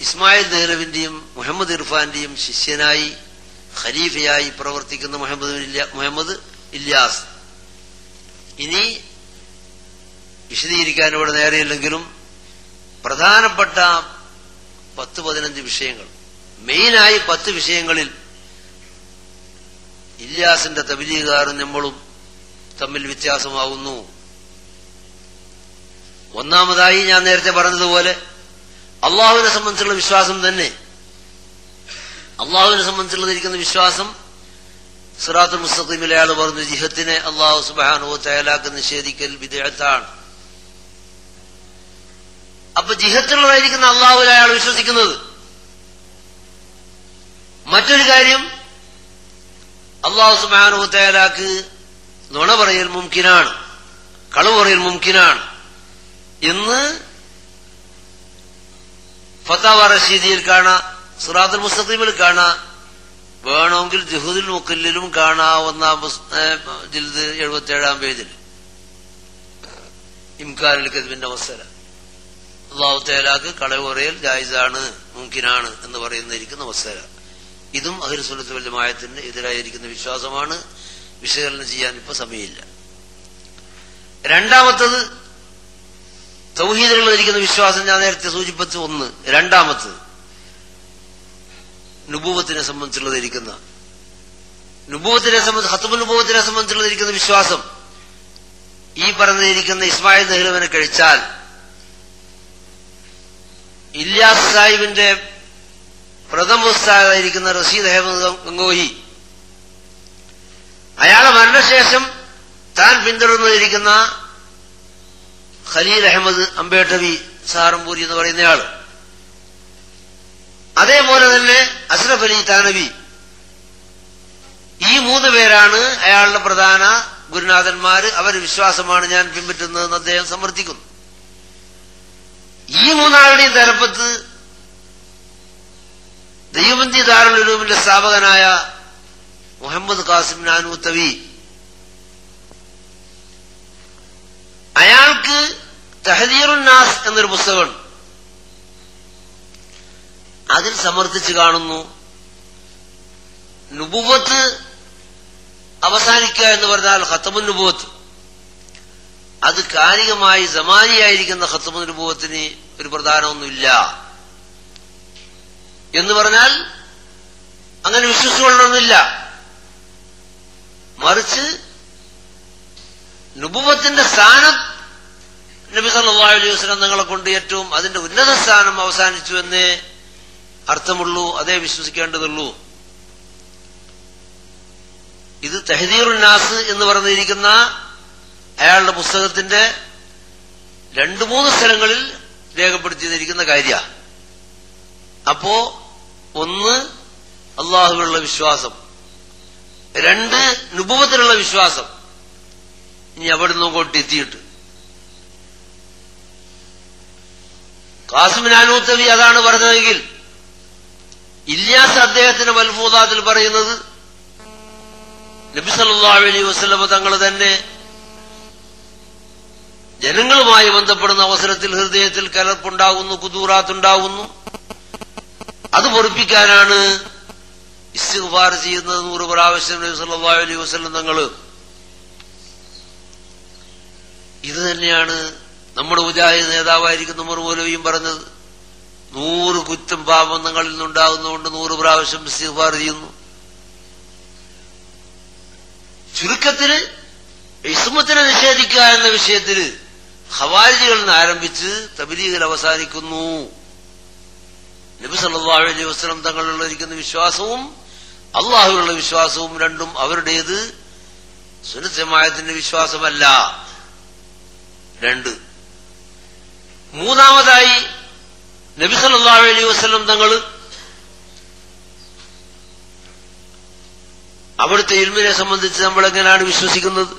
ഇസ്മായിൽ ദഹ്ലവിന്റെയും മുഹമ്മദ് ഇർഫാന്റെയും ശിഷ്യനായി ഖലീഫയായി പ്രവർത്തിക്കുന്ന മുഹമ്മദ് ഇല്യാസ്. ഇനി വിശദീകരിക്കാൻ ഇവിടെ നേരെയില്ലെങ്കിലും പ്രധാനപ്പെട്ട 10-15 വിഷയങ്ങൾ, മെയിനായി 10 വിഷയങ്ങളിൽ ഇല്യാസിന്റെ തബ്ലീഗുകാരും നമ്മളും തമ്മിൽ വ്യത്യാസമാകുന്നു. ഒന്നാമതായി ഞാൻ നേരത്തെ പറഞ്ഞതുപോലെ അള്ളാഹുവിനെ സംബന്ധിച്ചുള്ള വിശ്വാസം തന്നെ. അള്ളാഹുവിനെ സംബന്ധിച്ചുള്ളതിരിക്കുന്ന വിശ്വാസം സിറാത്തുൽ മുസ്തഖീമിൽ അയാൾ പറഞ്ഞു ജിഹത്തിനെ അള്ളാഹു സുബ്ഹാനഹു വ തആലാക്ക് നിഷേധിക്കൽ ബിദ്അത്താണ്. അപ്പൊ ജിഹത്തിലുള്ളതായിരിക്കുന്ന അള്ളാഹുവിൽ അയാൾ വിശ്വസിക്കുന്നത്. മറ്റൊരു കാര്യം, അള്ളാഹു സുബ്ഹാനഹു വ തആലാക്ക് നുണ പറയൽ മുംകിനാണ്, കളവ് പറയൽ മുംകിനാണ് എന്ന് ഫതാവ റഷീദിയിൽ കാണാം, സിറാത്തുൽ മുസ്തഖീമിൽ കാണാം, വേണമെങ്കിൽ ജുഹൂദുൽ മുഖല്ലിലും കാണാവുന്ന ജിൽദ് 77-ാം പേജിൽ ഇംകാനുൽ കദ്ബിന്റെ മസല. അല്ലാഹു തആലാക്ക് കളവ് പറയൽ ജായിസാണ്, മുംകിനാണ് എന്ന് പറയുന്നിരിക്കുന്ന മസല. ഇതും അഹ്ലു സുന്നത്ത് വൽ ജമാഅത്തിന് എതിരായിരിക്കുന്ന വിശ്വാസമാണ്. വിശകലനം ചെയ്യാൻ ഇപ്പൊ സമയമില്ല. രണ്ടാമത്തത് തൗഹീദിലുള്ളതിരിക്കുന്ന വിശ്വാസം ഞാൻ നേരത്തെ സൂചിപ്പിച്ച ഒന്ന്. രണ്ടാമത്തത് നുബുവത്തിനെ സംബന്ധിച്ചുള്ളതിരിക്കുന്ന ഖത്മുൻ നുബുവത്തിനെ സംബന്ധിച്ചുള്ളതിരിക്കുന്ന വിശ്വാസം. ഈ പറഞ്ഞിരിക്കുന്ന ഇസ്മായിൽ ദഹ്ലവിനെ കഴിച്ചാൽ ഇല്യാസ് സാഹിബിന്റെ പ്രഥമ ഉസ്താദായിരിക്കുന്ന റഷീദ് അഹമ്മദ് ഗംഗോഹി അയാളെ മരണശേഷം താൻ പിന്തുടർന്നിരിക്കുന്ന ഖലീൽ അഹമ്മദ് അംബേട്ടവി സാറംപൂരി എന്ന് പറയുന്നയാള്, അതേപോലെ തന്നെ അഷ്റഫ് അലി താനവി, ഈ 3 പേരാണ് അയാളുടെ പ്രധാന ഗുരുനാഥന്മാര്. അവരുടെ വിശ്വാസമാണ് ഞാൻ പിൻപറ്റുന്നതെന്ന് അദ്ദേഹം സമർത്ഥിക്കുന്നു. ഈ 3 ആളുടെയും തലപ്പത്ത് ദൈവബന്ദി ദാറുൽ ഉലൂമിന്റെ സ്ഥാപകനായ മുഹമ്മദ് ഖാസിം നാനൂത്തവി, അയാൾക്ക് തഹ്ദീറുൻ നാസ് എന്നൊരു പുസ്തകമുണ്ട്. അതിൽ സമർത്ഥിച്ച് കാണുന്നു നുബുവത്ത് അവസാനിക്കുക എന്ന് പറഞ്ഞാൽ ഖത്മുൻ നുബുവത്ത്, അത് കാലികമായി സമാനിയായിരിക്കുന്ന ഖത്മുൻ നുബുവത്തിന് ഒരു പ്രധാനമൊന്നുമില്ല എന്ന് പറഞ്ഞാൽ അങ്ങനെ വിശ്വസിച്ചുകൊള്ളണമെന്നില്ല. മറിച്ച് നുബുവത്തിന്റെ സ്ഥാനം നബി സല്ലല്ലാഹു അലൈഹി വസല്ലം തങ്ങളെ കൊണ്ട് ഏറ്റവും അതിന്റെ ഉന്നത സ്ഥാനം അവസാനിച്ചു എന്നേ അർത്ഥമുള്ളൂ, അതേ വിശ്വസിക്കേണ്ടതുള്ളൂ. ഇത് തഹ്ദീറുൻ നാസ് എന്ന് പറഞ്ഞിരിക്കുന്ന അയാളുടെ പുസ്തകത്തിന്റെ 2-3 സ്ഥലങ്ങളിൽ രേഖപ്പെടുത്തിയിരിക്കുന്ന കാര്യ. അപ്പോ 1 അള്ളാഹുവിലുള്ള വിശ്വാസം, 2 നുബുവത്തിലുള്ള വിശ്വാസം. ഇനി അവിടെ നിന്നും കൊണ്ട് എത്തിയിട്ട് ഖാസിം നാനൂത്തവി അതാണ് പറഞ്ഞതെങ്കിൽ ഇല്യാസ് അദ്ദേഹത്തിന്റെ മൽഫൂദാത്തിൽ പറയുന്നത് നബി സല്ലല്ലാഹു അലൈഹി വസല്ലം തങ്ങൾ തന്നെ ജനങ്ങളുമായി ബന്ധപ്പെടുന്ന അവസരത്തിൽ ഹൃദയത്തിൽ കലർപ്പുണ്ടാകുന്നു, കുദൂറാത്തുണ്ടാകുന്നു. അത് പൊറിപ്പിക്കാനാണ് ഇസ്തിഗ്ഫാർ ചെയ്യുന്നത് 100 പ്രാവശ്യം നബി സല്ലല്ലാഹു അലൈഹി വസല്ലം തങ്ങൾ. ഇത് തന്നെയാണ് നമ്മുടെ മുജാഹിദ് നേതാവായിരിക്കുന്ന ഉമർ മൗലവിയും പറഞ്ഞത്. 100 കുറ്റം പാപങ്ങളിൽ നിന്നുണ്ടാകുന്നതുകൊണ്ട് 100 പ്രാവശ്യം ഇസ്തിഗ്ഫാർ ചെയ്യുന്നു. ചുരുക്കത്തിന് ഇസ്മത്തിനെ നിഷേധിക്കുക എന്ന വിഷയത്തിൽ ഖവാരിജികളിൽ നിന്ന് ആരംഭിച്ച് തബ്ലീഗിൽ അവസാനിക്കുന്നു. നബി സല്ലല്ലാഹു അലൈഹി വസല്ലം തങ്ങളിലുള്ള വിശ്വാസവും അള്ളാഹുവിലുള്ള വിശ്വാസവും രണ്ടും അവരുടേത്, സുന്നത്ത് ജമാഅത്തിന്റെ വിശ്വാസമല്ല. 2. മൂന്നാമതായി നബി സല്ലല്ലാഹു അലൈഹി വസല്ലം തങ്ങൾ അവിടുത്തെ ഇൽമിനെ സംബന്ധിച്ച് നമ്മൾ എങ്ങനെയാണ് വിശ്വസിക്കുന്നത്?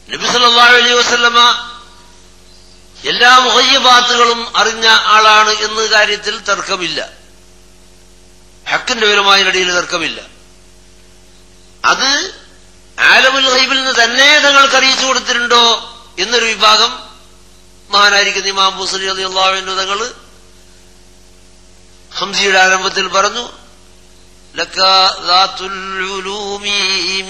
നബി സല്ലല്ലാഹു അലൈഹി വസല്ലമ എല്ലാ മുഗയ്യിബാത്തുകളും അറിഞ്ഞ ആളാണ് എന്ന കാര്യത്തിൽ തർക്കമില്ല. ഹക്കിന്റെ ഉലമായിനിടയിൽ തർക്കമില്ല. അത് ആലമുൽ ഗൈബിൽ നിന്ന് തന്നെ തങ്ങൾക്ക് അറിയിച്ചു കൊടുത്തിട്ടുണ്ടോ എന്നൊരു വിഭാഗം മഹാനായിരിക്കുന്ന ഇമാം ബുസ്രി റളിയല്ലാഹു അൻഹു തങ്ങൾ ഹംസിയുടെ ആരംഭത്തിൽ പറഞ്ഞു, ലക ദാത്തുൽ ഉലൂമി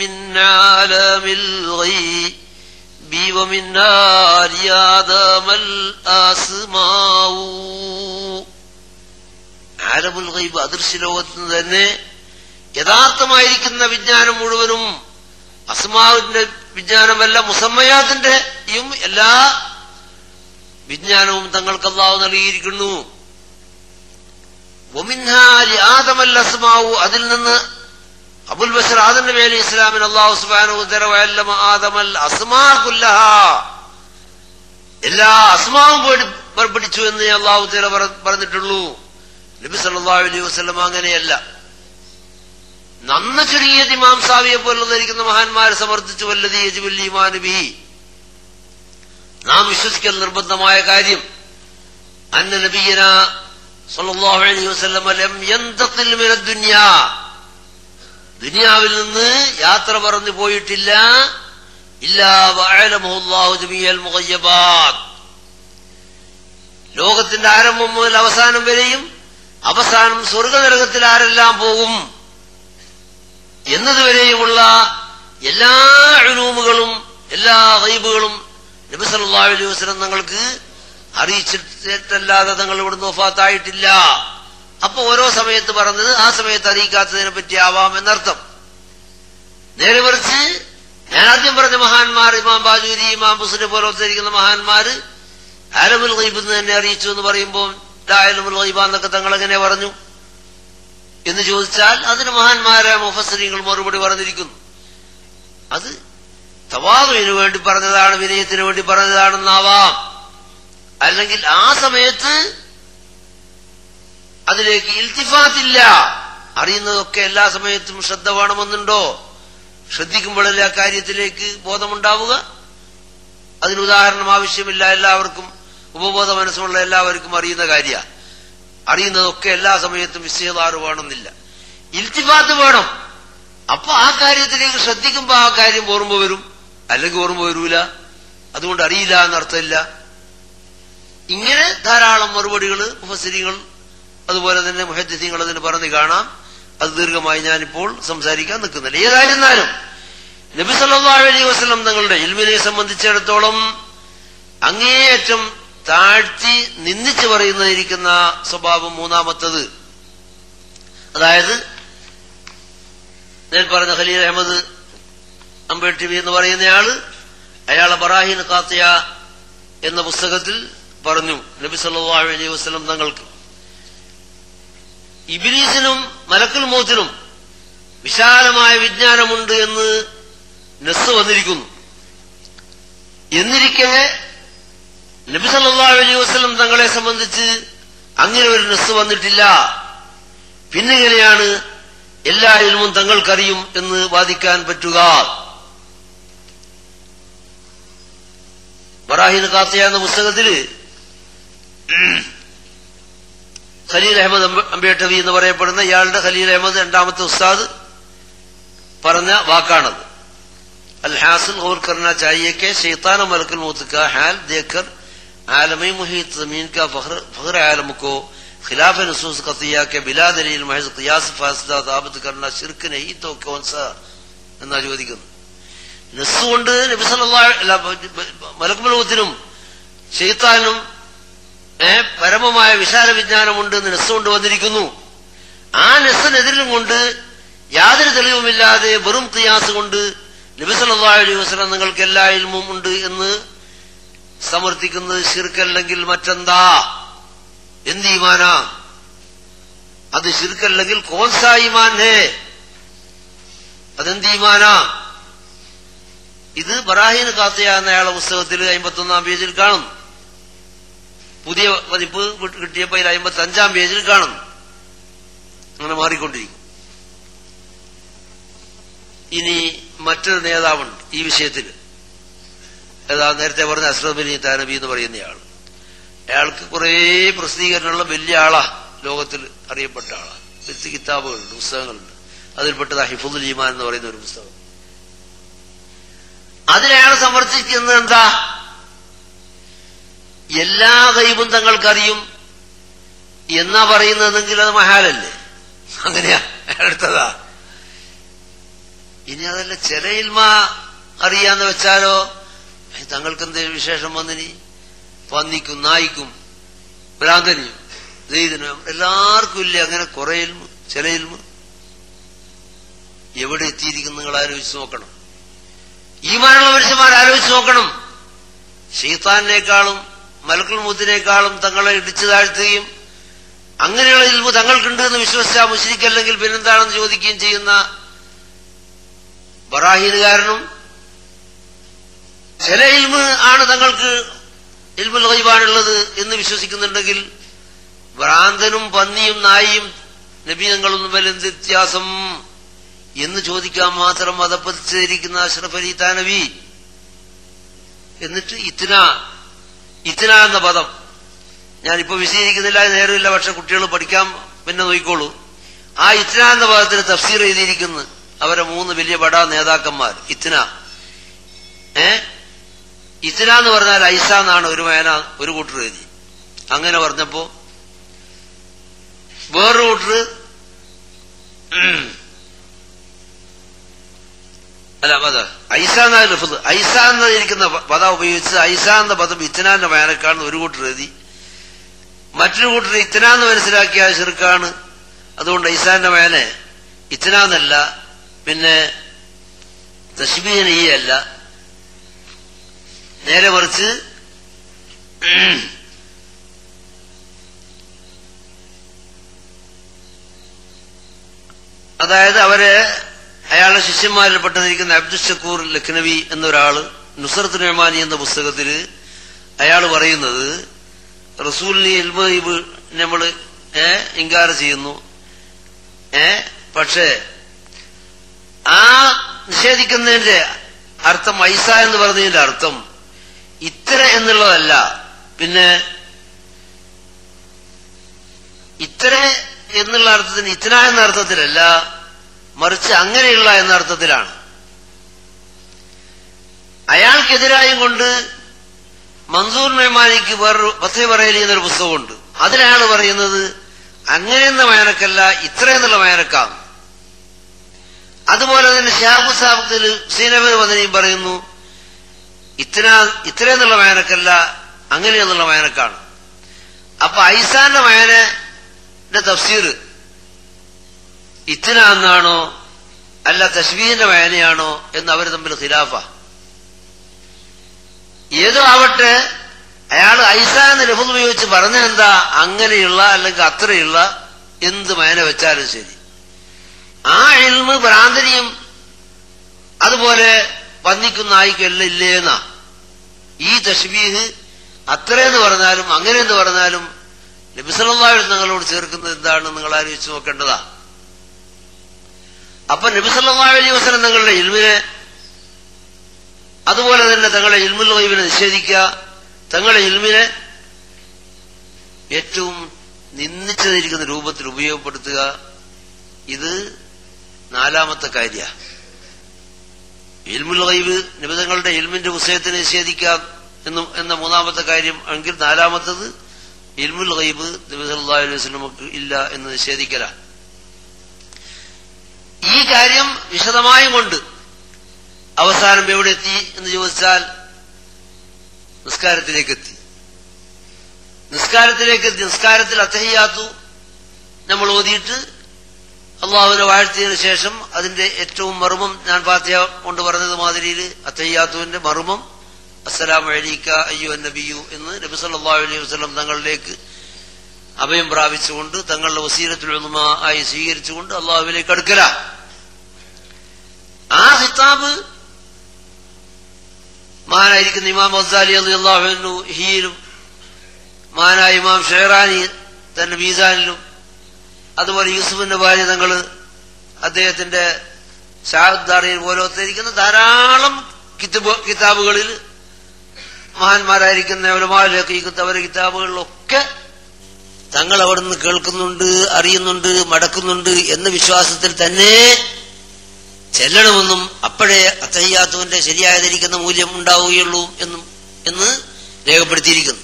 മിൻ ആലമിൽ ഗൈബി വമിൻ നാരി ആദമൽ അസ്മാഉ. ആലമുൽ ഗൈബ് അദൃശ്യ ലോകത്ത് തന്നെ യഥാർത്ഥമായിരിക്കുന്ന വിജ്ഞാനം മുഴുവനും അസ്മാവിന്റെ വിജ്ഞാനമല്ല മുസമ്മയാത്തിന്റെയും എല്ലാ വിജ്ഞാനവും തങ്ങൾക്ക് അല്ലാഹു നൽകിയിരിക്കുന്നു. വമിൻഹാരി ആദമൽ അസ്മാഉ, അതിൽ നിന്ന് അബുൽ ബശർ ആദം നബി അലൈഹി ഇസ്ലാമിന് അല്ലാഹു സുബ്ഹാനഹു വ തആല വഅല്ലമ ആദമൽ അസ്മാ കുല്ലഹാ, എല്ലാ അസ്മാവും പഠിപ്പിച്ചു എന്ന് അല്ലാഹു തആല പറഞ്ഞിട്ടുള്ളൂ. നബി സല്ലല്ലാഹു അലൈഹി വസല്ലം അങ്ങനെയല്ല. നന്ന ചെറിയ ഇമാം സാവിയെ പോലുള്ളതായിരിക്കുന്ന മഹാന്മാരെ സമർത്ഥിച്ചു, വല്ലദീ യജിബുൽ ഈമാനു ബിഹി, നാം വിശ്വസിക്കൽ നിർബന്ധമായ കാര്യം, അന്ന നബിയന സല്ലല്ലാഹു അലൈഹി വസല്ലം ലം യന്തഖിൽ മിനദ് ദുനിയാ, ദുനിയാവിൽ നിന്ന് യാത്ര പറഞ്ഞു പോയിട്ടില്ല, ഇല്ലാ വഅലമഹു അല്ലാഹു ജമീഅൽ മുഗയ്യബാത്ത്, ലോകത്തിന്റെ ആരംഭം മുതൽ അവസാനം വരെയും അവസാനം സ്വർഗനരകത്തിൽ ആരെല്ലാം പോകും എന്നതുവരെയുമുള്ള എല്ലാ ഉലൂമുകളും എല്ലാ ഗൈബുകളും നബി സല്ലല്ലാഹു അലൈഹി വസല്ലം തങ്ങൾക്ക് അറിയിച്ചിട്ടല്ലാതെ തങ്ങൾ ഇവിടുന്ന് വഫാത്തായിട്ടില്ല. അപ്പൊ ഓരോ സമയത്ത് പറഞ്ഞത് ആ സമയത്ത് അറിയിക്കാത്തതിനെ പറ്റി ആവാം എന്നർത്ഥം. നേരെ മറിച്ച് ഞാൻ ആദ്യം പറഞ്ഞ മഹാന്മാർ, ഇമാം ബാജൂരി, ഇമാം ബുസ്രി പോലത്തെ മഹാന്മാര് ആലമുൽ ഗൈബ് എന്ന് തന്നെ അറിയിച്ചു എന്ന് പറയുമ്പോൾ ആലമുൽ ഗൈബ എന്നൊക്കെ തങ്ങൾ എങ്ങനെ പറഞ്ഞു എന്ന് ചോദിച്ചാൽ അതിന് മഹാന്മാരായ മുഫസ്സിരീങ്ങൾ മറുപടി പറഞ്ഞിരിക്കുന്നു. അത് തവാദുവിന് വേണ്ടി പറഞ്ഞതാണ്, വിനയത്തിന് വേണ്ടി പറഞ്ഞതാണെന്നാവാം. അല്ലെങ്കിൽ ആ സമയത്ത് അതിലേക്ക് ഇൽത്തിഫാത്തില്ല. അറിയുന്നതൊക്കെ എല്ലാ സമയത്തും ശ്രദ്ധ വേണമെന്നുണ്ടോ? ശ്രദ്ധിക്കുമ്പോഴല്ലേ ആ കാര്യത്തിലേക്ക് ബോധമുണ്ടാവുക. അതിനുദാഹരണം ആവശ്യമില്ല. എല്ലാവർക്കും ഉപബോധ മനസ്സുള്ള എല്ലാവർക്കും അറിയുന്ന കാര്യ. അറിയുന്നതൊക്കെ എല്ലാ സമയത്തും ഇസ്തിഗ്ഫാർ വേണമെന്നില്ല, ഇൽത്തിഫാത്ത് വേണം. അപ്പൊ ആ കാര്യത്തിലേക്ക് ശ്രദ്ധിക്കുമ്പോ ആ കാര്യം ഓർമ്മ വരും, അല്ലെങ്കിൽ ഓർമ്മ വരൂല. അതുകൊണ്ട് അറിയില്ല എന്നർത്ഥമില്ല. ഇങ്ങനെ ധാരാളം മറുപടികൾ മുഫസ്സിരീങ്ങൾ അതുപോലെ തന്നെ മുഹദ്ദിസീങ്ങൾ അതിന് പറഞ്ഞു കാണാം. അത് ദീർഘമായി ഞാനിപ്പോൾ സംസാരിക്കാൻ നിൽക്കുന്നില്ല. ഏതായിരുന്നാലും നബി സല്ലല്ലാഹു അലൈഹി വസല്ലം തങ്ങളുടെ ഇൽമിനെ സംബന്ധിച്ചിടത്തോളം അങ്ങേയറ്റം താഴ്ത്തി നിന്ദിച്ചു പറയുന്നതിരിക്കുന്ന സ്വഭാവം മൂന്നാമത്തത്, അതായത് ഞാൻ പറഞ്ഞ ഖലീൽ അഹമ്മദ് അംബേട്ടി എന്ന് പറയുന്നയാള് അയാളെ ബറാഹിൻ ഖാത്തിയ എന്ന പുസ്തകത്തിൽ പറഞ്ഞു, നബി സല്ലല്ലാഹു അലൈഹി വസല്ലം തങ്ങൾക്ക് ഇബ്ലീസിനും മലക്കുൽ മൗത്തിനും വിശാലമായ വിജ്ഞാനമുണ്ട് എന്ന് നസ്സ് വന്നിരിക്കുന്നു. എന്നിരിക്കെ നബി സല്ലല്ലാഹു അലൈഹി വസല്ലം തങ്ങളെ സംബന്ധിച്ച് അങ്ങനെ ഒരു നസ്സ് വന്നിട്ടില്ല. പിന്നെങ്ങനെയാണ് എല്ലാ ഇൽമും തങ്ങൾക്കറിയും എന്ന് വാദിക്കാൻ പറ്റുക? ബറാഹിൻ ഖാത്തിയ എന്ന പുസ്തകത്തിൽ ഖലീൽ അഹമ്മദ് അംബേട്ടവി എന്ന് പറയപ്പെടുന്ന ഇയാളുടെ ഖലീൽ അഹമ്മദ് രണ്ടാമത്തെ ഉസ്താദ് പറഞ്ഞ വാക്കാണത്. അൽ ഹാസിൽ ഗൗർ കർനാ ചാഹിയെ കെ ശൈത്താൻ മലക്കുൽ മൗത്ത് കാ ഹാൽ ദേഖർ ആലമി മുഹീത് ज़मीन का फख्र आलम को खिलाफ नसूस क़तिया के बिला दलील महज क़ियास फासिदा साबित करना शिर्क नहीं तो कौन सा എന്നാ ചോദിക്കുന്നു. നസ്സ് കൊണ്ട് നബി സല്ലല്ലാഹു അലൈഹി മലക്കുൽ മൗത്തിനും ശൈത്താനും പരമമായ വിശാല വിജ്ഞാനമുണ്ട് എന്ന് നസ്സ് കൊണ്ട് വന്നിരിക്കുന്നു. ആ നസ്സിനെതിരും കൊണ്ട് യാതൊരു തെളിവുമില്ലാതെ വെറും ഖിയാസ് കൊണ്ട് നബി സല്ലല്ലാഹു അലൈഹി വസല്ലം നിങ്ങൾക്ക് എല്ലാ ഇൽമും ഉണ്ട് എന്ന് സമർത്ഥിക്കുന്നത് ശിർക്കല്ലെങ്കിൽ മറ്റെന്താ? എന്ത് ഈമാനാ അത്? ശിർക്കല്ലെങ്കിൽ കോൺസാ ഈമാൻ ഹേ, അതെന്ത് ഈമാനാ? ഇത് ബറാഹിൻ ഖാത്തിയ എന്നയാളെ പുസ്തകത്തിൽ 51-ാം പേജിൽ കാണുന്നു. പുതിയ പതിപ്പ് കിട്ടിയപ്പോൾ 55-ാം പേജിൽ കാണുന്നു. അങ്ങനെ മാറിക്കൊണ്ടിരിക്കും. ഇനി മറ്റൊരു നേതാവുണ്ട് ഈ വിഷയത്തിൽ. ഏതാ നേരത്തെ പറഞ്ഞ അസ്റഫ് ബിൻ താനബി എന്ന് പറയുന്നയാൾ. അയാൾക്ക് കുറെ പ്രസിദ്ധീകരണമുള്ള വലിയ ആളാ, ലോകത്തിൽ അറിയപ്പെട്ട ആളാ. വ്യക്തി കിതാബുകളുണ്ട്, പുസ്തകങ്ങളുണ്ട്. അതിൽപ്പെട്ടത് ഹിഫ്ളുൽ ഈമാൻ എന്ന് പറയുന്ന ഒരു പുസ്തകം. അതിലയാൾ സമർത്ഥിക്കുന്നത് എന്താ? എല്ലാ ഗൈബും തങ്ങൾക്കറിയും എന്നാ പറയുന്നതെങ്കിൽ അത് മഹാലല്ലേ? അങ്ങനെയാ അടുത്തതാ. ഇനി അതല്ല ചില ഇൽമ അറിയാന്ന് വെച്ചാലോ, തങ്ങൾക്ക് വിശേഷം വന്നിനി? പന്നിക്കും നായിക്കും ഭ്രാന്തനും ദൈവനും എല്ലാവർക്കും ഇല്ലേ അങ്ങനെ കുറെ ഇൽമ? ചില ഇൽമ എവിടെ എത്തിയിരിക്കുന്നു നിങ്ങൾ ആലോചിച്ച് നോക്കണം. ഈമാനുള്ള മനുഷ്യന്മാർ ആലോചിച്ച് നോക്കണം. ശൈത്താനിനേക്കാളും മലക്കുൽ മൗത്തിനേക്കാളും തങ്ങളെ ഇടിച്ചു താഴ്ത്തുകയും അങ്ങനെയുള്ള ഇൽമ തങ്ങൾക്കുണ്ട് എന്ന് വിശ്വസിച്ച മുശ്രിക്കല്ലെങ്കിൽ പിന്നെന്താണെന്ന് ചോദിക്കുകയും ചെയ്യുന്ന ബറാഹീനുകാരനും ചില ഇൽമ ആണ് തങ്ങൾക്ക് ഇൽമുൽ ഗൈബാണുള്ളത് എന്ന് വിശ്വസിക്കുന്നുണ്ടെങ്കിൽ ഭ്രാന്തനും പന്നിയും നായിയും നബിയങ്ങളും തമ്മിൽ എന്ത് വ്യത്യാസം എന്ന് ചോദിക്കാൻ മാത്രം മതപ്പതിച്ചിരിക്കുന്ന അഷ്റഫ് അലി താനവി. എന്നിട്ട് ഇത്ന എന്ന പദം ഞാനിപ്പോ വിശദീകരിക്കുന്നില്ല, നേരമില്ല, പക്ഷെ കുട്ടികൾ പഠിക്കാൻ പിന്നെ നോക്കിക്കോളൂ. ആ ഇത്ന എന്ന പദത്തിന് തഫ്സീർ ചെയ്തിരിക്കുന്നു അവരെ 3 വലിയ ബഡാ നേതാക്കന്മാർ. ഇത്ന എന്ന് പറഞ്ഞാൽ ഐസ എന്നാണ് ഒരു കൂട്ടർ എഴുതി. അങ്ങനെ പറഞ്ഞപ്പോ വേറൊരു കൂട്ടർ അല്ല ഐസ എന്നാണ് ലഫ്ദ്. ഐസ എന്നിരിക്കുന്ന പദം ഉപയോഗിച്ച് ഐസ എന്ന പദം ഇത്നാന്റെ മേനക്കാണെന്ന് ഒരു കൂട്ടർ എഴുതി. മറ്റൊരു കൂട്ടർ ഇത്നാന്ന് മനസ്സിലാക്കിയ ശിർക്കാണ്, അതുകൊണ്ട് ഐസാന്റെ മേനെ ഇത്നാന്നല്ല, പിന്നെ തശ്ബീഹ് ഈ അല്ല, നേരെ മറിച്ച് അതായത് അയാളുടെ ശിഷ്യന്മാരിൽ പെട്ടതിരിക്കുന്ന അബ്ദുൽ ഷക്കൂർ ലഖ്നവി എന്നൊരാള് നുസ്രത്ത് നുഅ്മാനി എന്ന പുസ്തകത്തില് അയാൾ പറയുന്നത് റസൂലിന് ഇൽമ ഗൈബ് നമ്മള് ഇൻകാർ ചെയ്യുന്നു. പക്ഷേ ആ നിഷേധിക്കുന്നതിന്റെ അർത്ഥം ഐസ എന്ന് പറഞ്ഞതിന്റെ അർത്ഥം ഇത്ര എന്നുള്ളതല്ല, പിന്നെ ഇത്ര എന്നുള്ള അർത്ഥത്തിന് ഇത്ര എന്ന അർത്ഥത്തിലല്ല, മറിച്ച് അങ്ങനെയുള്ള എന്ന അർത്ഥത്തിലാണ്. അയാൾക്കെതിരായും കൊണ്ട് മൻസൂർ മെഹ്മാനിക്ക് വേറൊരു ഫത്വ ബറേലി എന്നൊരു പുസ്തകമുണ്ട്. അതിലയാൾ പറയുന്നത് അങ്ങനെയെന്ന മേനക്കല്ല ഇത്ര എന്നുള്ള മേനക്കാം. അതുപോലെ തന്നെ ഷാബു സാബത്തിൽ സീനബർ വദനിയും പറയുന്നു ഇത്ര എന്നുള്ള മേനക്കല്ല അങ്ങനെയെന്നുള്ള മേനക്കാണ്. അപ്പൊ ഐസാന്റെ മേനന്റെ തഫ്സീർ ഇത്ന എന്നാണോ അല്ല തശ്ബീഹിന്റെ മേനയാണോ എന്ന് അവർ തമ്മിൽ ഖിലാഫ. ഏതോ ആവട്ടെ, അയാൾ ഐസ എന്ന് ലഫ്ദ് ഉപയോഗിച്ച് പറഞ്ഞെന്താ അങ്ങനെയുള്ള അല്ലെങ്കിൽ അത്രയുള്ള എന്ത് മേന വെച്ചാലും ശരി, ആ ഇൽമ് ഭ്രാന്തനിയും അതുപോലെ പന്നിക്കും നായിക്കും എല്ലാം ഇല്ലേന്നാ. ഈ തശ്ബീഹ് അത്രയെന്ന് പറഞ്ഞാലും അങ്ങനെയെന്ന് പറഞ്ഞാലും നബി സല്ലല്ലാഹു അലൈഹി വസല്ലം തങ്ങളോട് ചേർക്കുന്നത് എന്താണെന്ന് നിങ്ങൾ ആലോചിച്ച് നോക്കേണ്ടതാ. അപ്പൊ നബി സല്ലല്ലാഹു അലൈഹി വസല്ലം തങ്ങളുടെ ഇൽമിനെ അതുപോലെ തന്നെ തങ്ങളുടെ ഇൽമുൽ ഗൈബിനെ നിഷേധിക്കുക, തങ്ങളുടെ ഇൽമിനെ ഏറ്റവും നിന്ദിച്ചതിരിക്കുന്ന രൂപത്തിൽ ഉപയോഗപ്പെടുത്തുക, ഇത് 4ാമത്തെ കാര്യ. ഇൽമുൽ ഗൈബ് നബിതങ്ങളുടെ ഇൽമിന്റെ വിഷയത്തിനെ നിഷേധിക്കാം എന്ന 3ാമത്തെ കാര്യം എങ്കിൽ 4ാമത്തത് ഇൽമുൽ ഗൈബ് നബി സല്ലല്ലാഹു അലൈഹി വസല്ലമക്ക് ഇല്ല എന്ന് നിഷേധിക്കലാണ്. ഈ കാര്യം വിശദമായും കൊണ്ട് അവസാനം എവിടെ എത്തി എന്ന് ചോദിച്ചാൽ നിസ്കാരത്തിലേക്കെത്തി. നിസ്കാരത്തിൽ അത്തഹിയ്യാത്തു നമ്മൾ ഓതിയിട്ട് അള്ളാഹുവിനെ വാഴ്ത്തിയതിനു ശേഷം അതിന്റെ ഏറ്റവും മർമ്മം ഞാൻ ഫാത്തിഹ കൊണ്ട് പറഞ്ഞത് മാതിരിയിൽ അത്തഹിയ്യാത്തുവിന്റെ മർമ്മം അസ്സലാമു അലൈക അയ്യുഹൻ നബിയു എന്ന് നബി സല്ലല്ലാഹു അലൈഹി വസല്ലം തങ്ങളിലേക്ക് അഭയം പ്രാപിച്ചുകൊണ്ട് തങ്ങളുടെ വസീലത്തുൽ ഉളുമ ആയി സ്വീകരിച്ചുകൊണ്ട് അള്ളാഹുവിലേക്ക് അടുക്കല. ആ ഖിതാബ് മഹാനായിരിക്കുന്ന ഇമാം ഗസാലി റളിയല്ലാഹു അൻഹു ഹിയിലും മഹാനായ ഇമാം ഷെഹറാനി തന്റെ മീസാനിലും അതുപോലെ യൂസുഫിന്റെ ഭാര്യ തങ്ങള് അദ്ദേഹത്തിന്റെ ഷാഹുദ്ദാറിയിൽ പോലത്തെ ഇരിക്കുന്ന ധാരാളം കിതാബുകളിൽ മഹാന്മാരായിരിക്കുന്ന ഉലമായിലേക്ക് അവരുടെ കിതാബുകളിലൊക്കെ തങ്ങൾ അവിടുന്ന് കേൾക്കുന്നുണ്ട്, അറിയുന്നുണ്ട്, മടക്കുന്നുണ്ട് എന്ന വിശ്വാസത്തിൽ തന്നെ ചെല്ലണമെന്നും അപ്പോഴേ അത്തഹിയ്യാത്തുവിന്റെ ശരിയായതിരിക്കുന്ന മൂല്യം ഉണ്ടാവുകയുള്ളൂ എന്ന് രേഖപ്പെടുത്തിയിരിക്കുന്നു.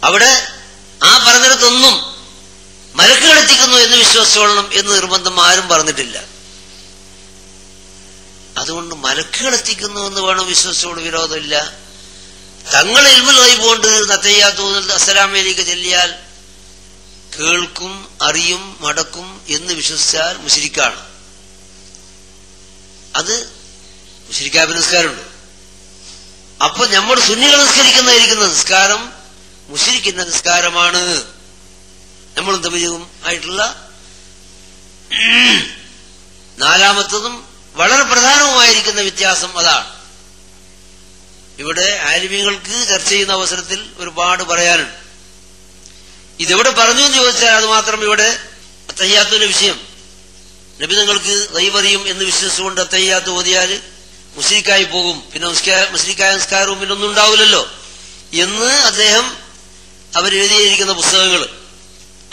അവിടെ ആ പറഞ്ഞിടത്തൊന്നും മലക്കുകൾ എത്തിക്കുന്നു എന്ന് വിശ്വസിച്ചോളണം എന്ന് നിർബന്ധം ആരും പറഞ്ഞിട്ടില്ല. അതുകൊണ്ട് മലക്കുകൾ എത്തിക്കുന്നു എന്ന് വേണം വിശ്വസിച്ചോട് വിരോധമില്ല. തങ്ങൾ ഇൽമുൽ ഗൈബ് കൊണ്ട് നത്തയ്യാത്തു അസ്സലാമു അലൈക ചൊല്ലിയാൽ കേൾക്കും, അറിയും, മടക്കും എന്ന് വിശ്വസിച്ചാൽ മുശ്രിക്കാണ്. അത് മുശ്രിക്കായ നിസ്കാരമുണ്ട്. അപ്പൊ നമ്മൾ സുന്നികൾ നിസ്കരിക്കുന്ന നിസ്കാരം മുശ്രിക്കിന്റെ നിസ്കാരമാണ്. നമ്മളും തബീഗും ആയിട്ടുള്ള നാലാമത്തതും വളരെ പ്രധാനവുമായിരിക്കുന്ന വ്യത്യാസം അതാണ്. ഇവിടെ ആലിമീങ്ങൾക്ക് ചർച്ച ചെയ്യുന്ന അവസരത്തിൽ ഒരുപാട് പറയാനുണ്ട്. ഇതെവിടെ പറഞ്ഞു എന്ന് ചോദിച്ചാൽ അത് മാത്രം ഇവിടെ തയ്യാത്തുവിന്റെ വിഷയം. നബി തങ്ങൾക്ക് ഗൈബ് അറിയും എന്ന് വിശ്വസിച്ചുകൊണ്ട് തയ്യാത്ത് ഓതിയാൽ മുശ്രിക്കായി പോകും, പിന്നെ മുശ്രിക്കായ നിസ്കാരവും പിന്നെ ഒന്നും ഉണ്ടാവില്ലല്ലോ എന്ന് അദ്ദേഹം അവരെഴുതിയിരിക്കുന്ന പുസ്തകങ്ങൾ,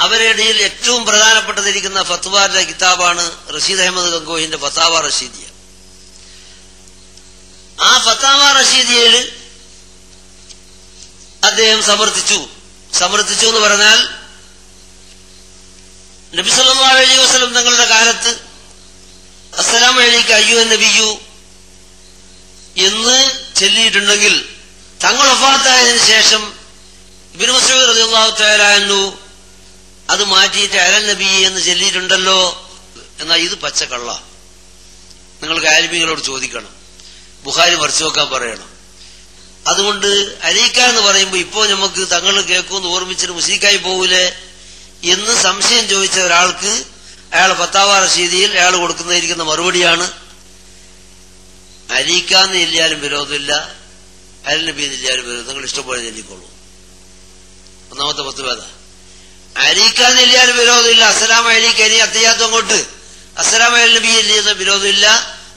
അവരുടെ ഏറ്റവും പ്രധാനപ്പെട്ടതിരിക്കുന്ന ഫത്വാന്റെ കിതാബാണ് റഷീദ് അഹമ്മദ് ഗംഗോഹിന്റെ ഫത്താവ റഷീദിയ. ആ ഫത്താവ റഷീദിയയിൽ അദ്ദേഹം സമർത്ഥിച്ചു എന്ന് പറഞ്ഞാൽ നബി സല്ലല്ലാഹു അലൈഹി വസല്ലം തങ്ങളുടെ കാലത്ത് അസ്സലാമു അലൈക അയ്യുഹൻ നബിയു എന്ന് ചൊല്ലിയിട്ടുണ്ടെങ്കിൽ തങ്ങൾ വഫാത്തായതിനു ശേഷം ഇബ്നു മസ്ഊദ് റളിയല്ലാഹു തആല അൻഹു അത് മാറ്റിയിട്ട് അലൻ നബി എന്ന് ചൊല്ലിയിട്ടുണ്ടല്ലോ. എന്നാൽ ഇത് പച്ചക്കള്ള. നിങ്ങൾക്ക് ആലിമീങ്ങളോട് ചോദിക്കണം, ബുഖാരി മറിച്ചു നോക്കാൻ പറയണം. അതുകൊണ്ട് അലീക്ക എന്ന് പറയുമ്പോൾ ഇപ്പോ നമുക്ക് തങ്ങൾ കേൾക്കുമെന്ന് ഓർമ്മിച്ചിട്ട് മുശ്രിക്കായി പോകൂലേ എന്ന് സംശയം ചോദിച്ച ഒരാൾക്ക് അയാൾ ഫത്താവ റഷീദിയിൽ അയാൾ കൊടുക്കുന്നതിരിക്കുന്ന മറുപടിയാണ് അലീക്കാന്ന് ചെല്ലിയാലും വിരോധമില്ല, അലൻ നബി എന്ന് ചെല്ലിയാലും വിരോധം, നിങ്ങൾ ഇഷ്ടംപോലെ ചൊല്ലിക്കോളൂ. ഒന്നാമത്തെ ഫത്വ അലീക്കാന്ന് ചെല്ലിയാലും വിരോധമില്ല. അസ്സലാമു അലൈക ഇനി അത്തയ്യാത്തും അങ്ങോട്ട് അസ്സലാമു അലൻ നബി ചെല്ലിയെന്ന വിരോധമില്ല,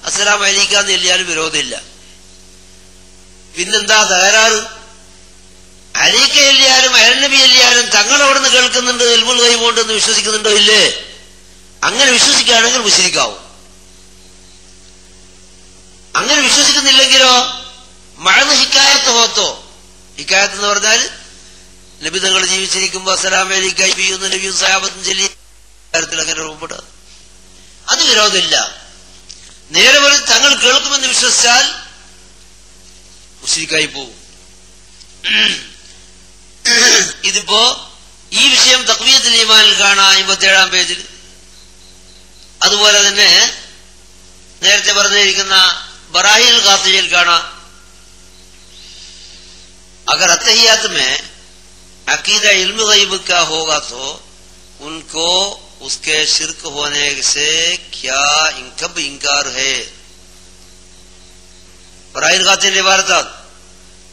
അസ്സലാമു അലൈക്കാന്ന് ചെല്ലിയാലും വിരോധമില്ല. പിന്നെന്താ തകരാറ്? അലീക്ക ചെല്ലിയാലും അലൻ നബി ചെല്ലിയാലും തങ്ങൾ അവിടെ നിന്ന് കേൾക്കുന്നുണ്ട്, ഇൽമുൽ ഗൈബ് ഉണ്ടെന്ന് വിശ്വസിക്കുന്നുണ്ടോ ഇല്ലേ? അങ്ങനെ വിശ്വസിക്കുകയാണെങ്കിൽ മുശ്രിക്കാവും. അങ്ങനെ വിശ്വസിക്കുന്നില്ലെങ്കിലോ മഴന്ന് ഹിക്കായത്ത് ഹോത്തോ. ഹിക്കായത്ത് എന്ന് പറഞ്ഞാൽ നബി തങ്ങൾ ജീവിച്ചിരിക്കുമ്പോ അസ്സലാമു അലൈക എന്ന് നബിയും സഹാബത്തും ചൊല്ലി കാര്യത്തിൽ അങ്ങനെ രൂപപ്പെടുക, അത് വിരോധമില്ല. നേരെ പറഞ്ഞ് തങ്ങൾ കേൾക്കുമെന്ന് വിശ്വസിച്ചാൽ മുശ്രിക്കായി പോകും. ഇതിപ്പോ ഈ വിഷയം തഖ്വിയത്തുൽ ഈമാനിൽ കാണാം 57-ാം പേജിൽ. അതുപോലെ തന്നെ നേരത്തെ പറഞ്ഞിരിക്കുന്ന ബറാഹിൽ ഖാത്തിയിൽ കാണാം. अगर अतहियात में अकीदा इल्म गैब का होगा तो उनको उसके शिर्क होने से क्या कब इंकार है? ബറാഹിൽ ഖാത്തിയുടെ ഇബാറത്താണ്.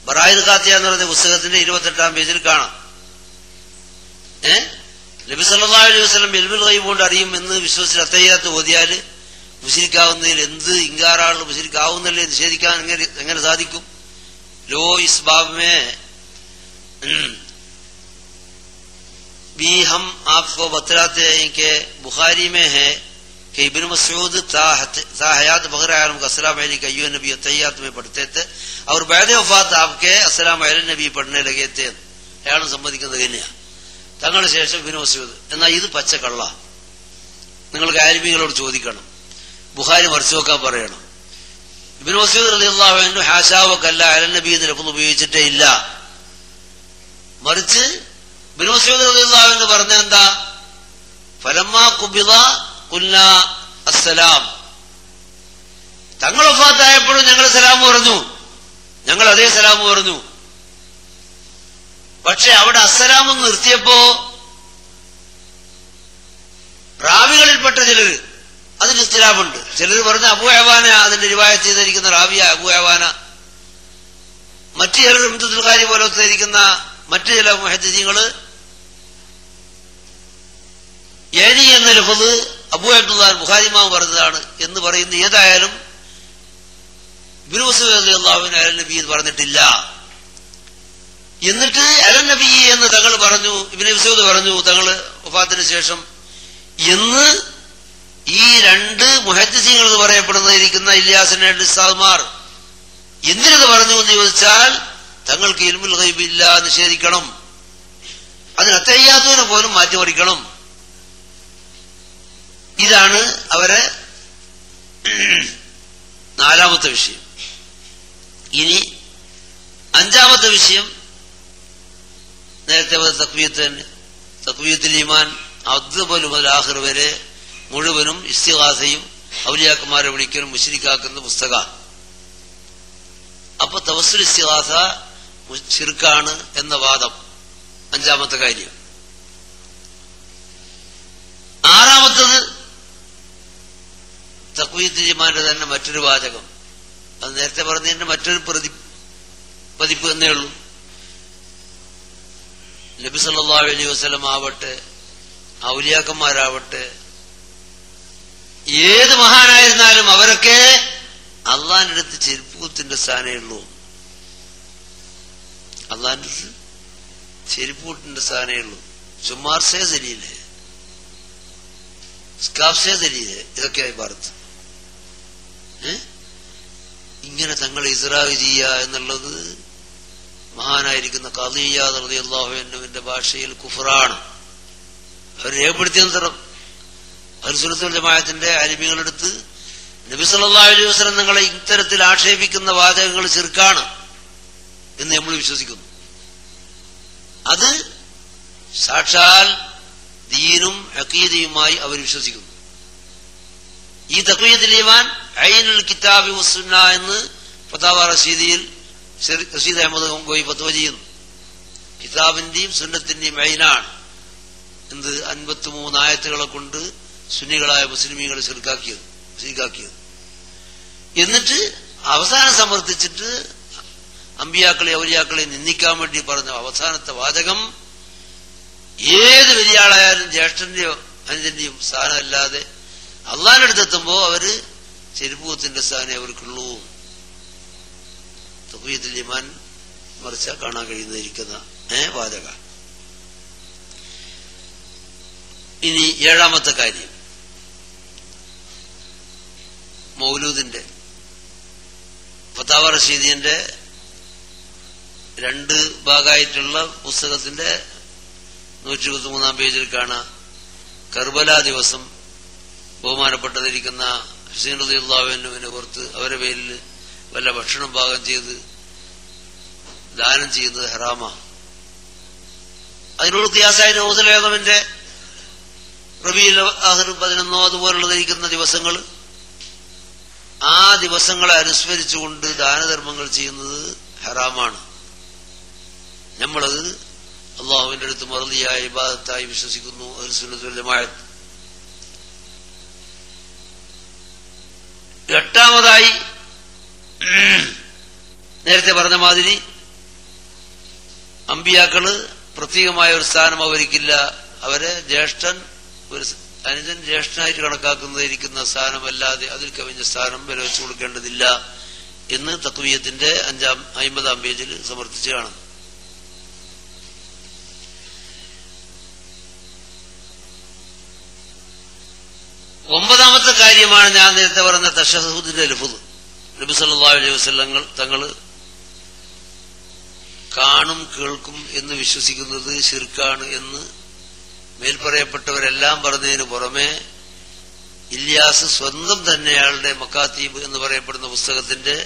ബറാഹിൽ ഖാത്തിയ എന്ന് പറഞ്ഞ പുസ്തകത്തിന്റെ 28-ാം പേജിൽ കാണാം. നബി സല്ലല്ലാഹു അലൈഹി വസല്ലം ഇൽമുൽ ഗൈബ് കൊണ്ട് അറിയും എന്ന് വിശ്വസിച്ച് അത്തഹിയാത്ത് ഓതിയാല് മുശ്രിക്കാവുന്നതിൽ എന്ത് ഇൻകാറാണ്? മുശ്രിക്കാവുന്നല്ലേ നിഷേധിക്കാൻ എങ്ങനെ സാധിക്കും? लो इस बाब में भी हम आपको बतलाते हैं कि बुखारी में है कि इब्न मसूद था हयात बग़ैर आलम का अस्सलाम अलैका अय्युहन नबी तहियात में पढ़ते थे और बाद वफात आपके अस्सलाम अलैका नबी पढ़ने लगे थे. അയാളും സമ്മതിക്കുന്നത് തന്നെയാ തങ്ങളുടെ ശേഷം ഇബ്നു മസ്ഊദ്. എന്നാൽ ഇത് പച്ചക്കള്ള. നിങ്ങൾക്ക് ആലിമീങ്ങളോട് ചോദിക്കണം, ബുഖാരി മറിച്ചു നോക്കാൻ പറയണം. ഇബ്നു മസ്ഊദ് റളിയല്ലാഹു അൻഹു ഹാശാവക്കല്ല അലൻ നബി എന്ന് ലഫ്ള് ഉപയോഗിച്ചിട്ടേ ഇല്ല. മറിച്ച് ഇബ്നു മസ്ഊദ് റളിയല്ലാഹു അൻഹു പറഞ്ഞ എന്താ? ഫലമ്മാ ഖുബിദ ഖുൽനാ അസ്സലാം. തങ്ങൾ വഫാത്തായപ്പോഴും ഞങ്ങൾ സലാം പറഞ്ഞു, ഞങ്ങൾ അതേ സലാം പറഞ്ഞു. പക്ഷെ അവിടെ അസ്സലാം നിർത്തിയപ്പോ റാവികളിൽപ്പെട്ട ചിലര് അതിന് ഇഖ്തിലാഫുണ്ട്. ചിലർ പറഞ്ഞ അബൂ അവാന അതിന്റെ റിവായത്ത് ചെയ്തിരിക്കുന്ന റാവിയ അബൂ അവാന, മറ്റു ചിലർ ഇംദുൽ ഖാരി പോലത്തെ ഇരിക്കുന്ന മറ്റു ചില മുഹദ്ദിസീങ്ങള് യാനി എന്ന ലഫ്ള് അബൂ അബ്ദുല്ലാ ബുഖാരി ഇമാം പറഞ്ഞതാണ് എന്ന് പറയുന്ന. ഏതായാലും ഇബ്നു മസ്ഊദ് റളിയല്ലാഹു അൻഹു അലൻ നബി പറഞ്ഞിട്ടില്ല. എന്നിട്ട് അലൻ നബി എന്ന് തങ്ങൾ പറഞ്ഞു, ഇബ്നു മസ്ഊദ് പറഞ്ഞു തങ്ങൾ വഫാത്തിന് ശേഷം എന്ന് ഈ രണ്ട് മുഹദ്ദിസീങ്ങൾ എന്ന് പറയപ്പെടുന്നതിരിക്കുന്ന ഇല്യാസിന്റെ രണ്ട് ഉസ്താദ്മാർ എന്തിനത് പറഞ്ഞു എന്ന് ചോദിച്ചാൽ തങ്ങൾക്ക് ഇൽമുൽ ഗൈബ് ഇല്ല നിഷേധിക്കണം അതിന് അത്തഹിയ്യാത്തുവിനെ പോലും മാറ്റിമറിക്കണം. ഇതാണ് അവരെ നാലാമത്തെ വിഷയം. ഇനി അഞ്ചാമത്തെ വിഷയം നേരത്തെ തക്ബീയത്ത് തന്നെ. തക്ബീയത്തുൽ ഈമാൻ അതുപോലെ മുതൽ ആഖിർ വരെ മുഴുവനും ഇസ്തിഗാസയും ഔലിയാക്കന്മാരെ വിളിക്കലും മുശ്രിക്കാക്കുന്ന പുസ്തക. അപ്പൊ തവസ്സുൽ ഇസ്തിഗാസ ശിർക്കാണ് എന്ന വാദം അഞ്ചാമത്തെ കാര്യം. ആറാമത്തത് തഖ്വീത്തുൽ ഈമാന്റെ തന്നെ മറ്റൊരു വാചകം. അത് നേരത്തെ പറഞ്ഞതിന്റെ മറ്റൊരു പതിപ്പ് എന്നേ ഉള്ളൂ. നബി സല്ലല്ലാഹു അലൈഹി വസല്ലം ആവട്ടെ, ഔലിയാക്കന്മാരാവട്ടെ, ഏത് മഹാനായിരുന്നാലും അവരൊക്കെ അള്ളാന്റെ അടുത്ത് ചെരുപ്പൂത്തിന്റെ സ്ഥാനേ ഉള്ളൂ. അള്ളാന്റെ അടുത്ത് ചെരുപ്പൂട്ടിന്റെ സ്ഥാനേ ഉള്ളൂ. ചുമ്മാർസേ ദലീല്, സ്കാഫ്സേ ദലീല്, ഇതൊക്കെയായി ഭാരത്. ഇങ്ങനെ തങ്ങൾ ഇസ്രാവ് ചെയ്യുക എന്നുള്ളത് മഹാനായിരിക്കുന്ന ഖാദി ഇയാദ് റളിയല്ലാഹു അൻഹുവിന്റെ ഭാഷയിൽ കുഫറാണ്. അവർ രേഖപ്പെടുത്തിയ തരം അഹ്ലുസുന്നത്ത് വൽ ജമാഅത്തിന്റെ അലിമികളെടുത്ത് നബി സല്ലല്ലാഹു അലൈഹി വസല്ലം തങ്ങളെ ഇത്തരത്തിൽ ആക്ഷേപിക്കുന്ന വാചകങ്ങൾ ശിർക്കാണ് എന്ന് നമ്മൾ വിശ്വസിക്കുന്നു. അത് സാക്ഷാൽ ദീനും അഖീദയുമായി അവർ വിശ്വസിക്കുന്നു. ഈ തഖ്വീത്തുൽ ഈമാൻ ഐനുൽ കിതാബി വസ്സുന്ന എന്ന് ഫതാവ റഷീദിയിൽ റഷീദ് അഹമ്മദ് ഗോയി ഫത്വ ചെയ്യുന്നു. കിതാബിന്റെയും സുന്നത്തിന്റെയും ഐനാണ് എന്ത് 53 ആയത്തുകളെ കൊണ്ട് സുന്നികളായ മുസ്ലിമീങ്ങളെ ശിർക്കാക്കിയത്. എന്നിട്ട് അവസാനം സമർത്ഥിച്ചിട്ട് അമ്പിയാക്കളെ ഔലിയാക്കളെ നിന്ദിക്കാൻ വേണ്ടി പറഞ്ഞ അവസാനത്തെ വാചകം ഏത് വലിയ ആളായാലും ജ്യേഷ്ഠന്റെയോ അനുജന്റെയും സ്ഥാനമല്ലാതെ അള്ളാന്റെ അടുത്തെത്തുമ്പോ അവര് ചെരുപ്പൂത്തിന്റെ സ്ഥാനം അവർക്കുള്ളൂ. തഖ്വീത്തുൽ ഈമാൻ മറിച്ച കാണാൻ കഴിയുന്നതിരിക്കുന്ന വാചക. ഇനി ഏഴാമത്തെ കാര്യം മൗലൂദിന്റെ ഫതാവ റഷീദിന്റെ 2 ഭാഗമായിട്ടുള്ള പുസ്തകത്തിന്റെ 123 പേജിൽ കാണാം. കർബല ദിവസം ബഹുമാനപ്പെട്ടതിരിക്കുന്ന ഹുസൈൻ റളിയല്ലാഹു അൻഹുവിനെ ഓർത്ത് അവരുടെ പേരിൽ വല്ല ഭക്ഷണം പാകം ചെയ്ത് ദാനം ചെയ്യുന്നത് ഹറാമാ. അതിനോട് ഖിയാസായ നൗസുൽ ആദമിന്റെ റബീഉൽ ആഖിർ 11 അതുപോലുള്ളതിരിക്കുന്ന ദിവസങ്ങൾ, ആ ദിവസങ്ങളെ അനുസ്മരിച്ചുകൊണ്ട് ദാനധർമ്മങ്ങൾ ചെയ്യുന്നത് ഹറാമാണ്. നമ്മളത് അള്ളാഹുവിന്റെ അടുത്ത് മർദിയായ ഇബാദത്തായി വിശ്വസിക്കുന്നു. അഹ്ലുസുന്നത്ത് വൽ ജമാഅത്ത്. എട്ടാമതായി നേരത്തെ പറഞ്ഞ മാതിരി അമ്പിയാക്കള് പ്രത്യേകമായ ഒരു സ്ഥാനം അവർക്കില്ല. അവരെ ജ്യേഷ്ഠൻ ഒരു അനുജൻ ജ്യേഷ്ഠനായിട്ട് കണക്കാക്കുന്നതിരിക്കുന്ന സ്ഥാനമല്ലാതെ അതിൽ കവിഞ്ഞ സ്ഥാനം വില വെച്ചു കൊടുക്കേണ്ടതില്ല എന്ന് തഖ്വീയത്തിന്റെ 50-ാം പേജിൽ സമർത്ഥിച്ച് കാണുന്നു. ഒമ്പതാമത്തെ കാര്യമാണ് ഞാൻ നേരത്തെ പറഞ്ഞ തശഹ്ഹുദിന്റെ ലഫ്ദ്. നബി സല്ലല്ലാഹു അലൈഹി വസല്ലം തങ്ങള് കാണും കേൾക്കും എന്ന് വിശ്വസിക്കുന്നത് ശിർക്കാണ് എന്ന് മേൽപ്പറയപ്പെട്ടവരെല്ലാം പറഞ്ഞതിന് പുറമെ ഇല്യാസ് സ്വന്തം തന്നെ അയാളുടെ മക്കാത്തീബ് എന്ന് പറയപ്പെടുന്ന പുസ്തകത്തിന്റെ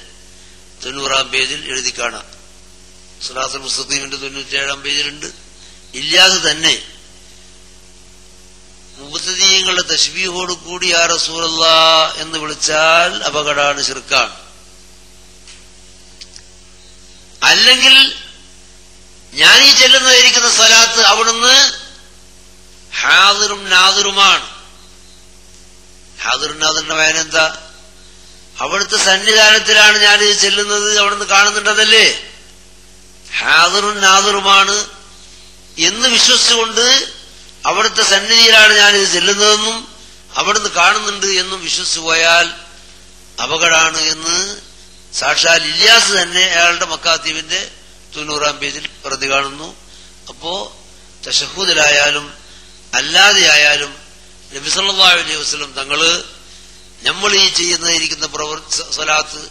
90-ാം പേജിൽ എഴുതി കാണാം. സുലാത്തുൽ മുസ്തഖീമിന്റെ 97-ാം പേജിലുണ്ട്. ഇല്യാസ് തന്നെ മുബ്തദീങ്ങളുടെ തശ്ബീഹോട് കൂടി യാ റസൂലല്ലാഹ് എന്ന് വിളിച്ചാൽ അപകടമാണ്, ശിർക്കാണ്. അല്ലെങ്കിൽ ഞാൻ ഈ ചെല്ലുന്നതായിരിക്കുന്ന സ്വലാത്ത് അവിടുന്ന് ഹാദിറും നാദിറുമാണ്. ഹാദിറും നാദിറിന്റെ വായന എന്താ? അവിടുത്തെ സന്നിധാനത്തിലാണ് ഞാൻ ഇത് ചെല്ലുന്നത്, അവിടുന്ന് കാണുന്നുണ്ടതല്ലേ. ഹാദിറും നാദിറുമാണ് എന്ന് വിശ്വസിച്ചുകൊണ്ട് അവിടുത്തെ സന്നിധിയിലാണ് ഞാനിത് ചെല്ലുന്നതെന്നും അവിടുന്ന് കാണുന്നുണ്ട് എന്നും വിശ്വസിച്ചു പോയാൽ അപകടമാണ് എന്ന് സാക്ഷാൽ ഇല്യാസ് തന്നെ അയാളുടെ മക്കാത്തീബിന്റെ 90-ാം പേജിൽ പ്രതി കാണുന്നു. അപ്പോ തശഹ്ഹുദിലായാലും അല്ലാതെയായാലും നബി സല്ലല്ലാഹു അലൈഹി വസല്ലം തങ്ങള് നമ്മൾ ഈ ചെയ്യുന്നതിരിക്കുന്ന സ്വലാത്ത്,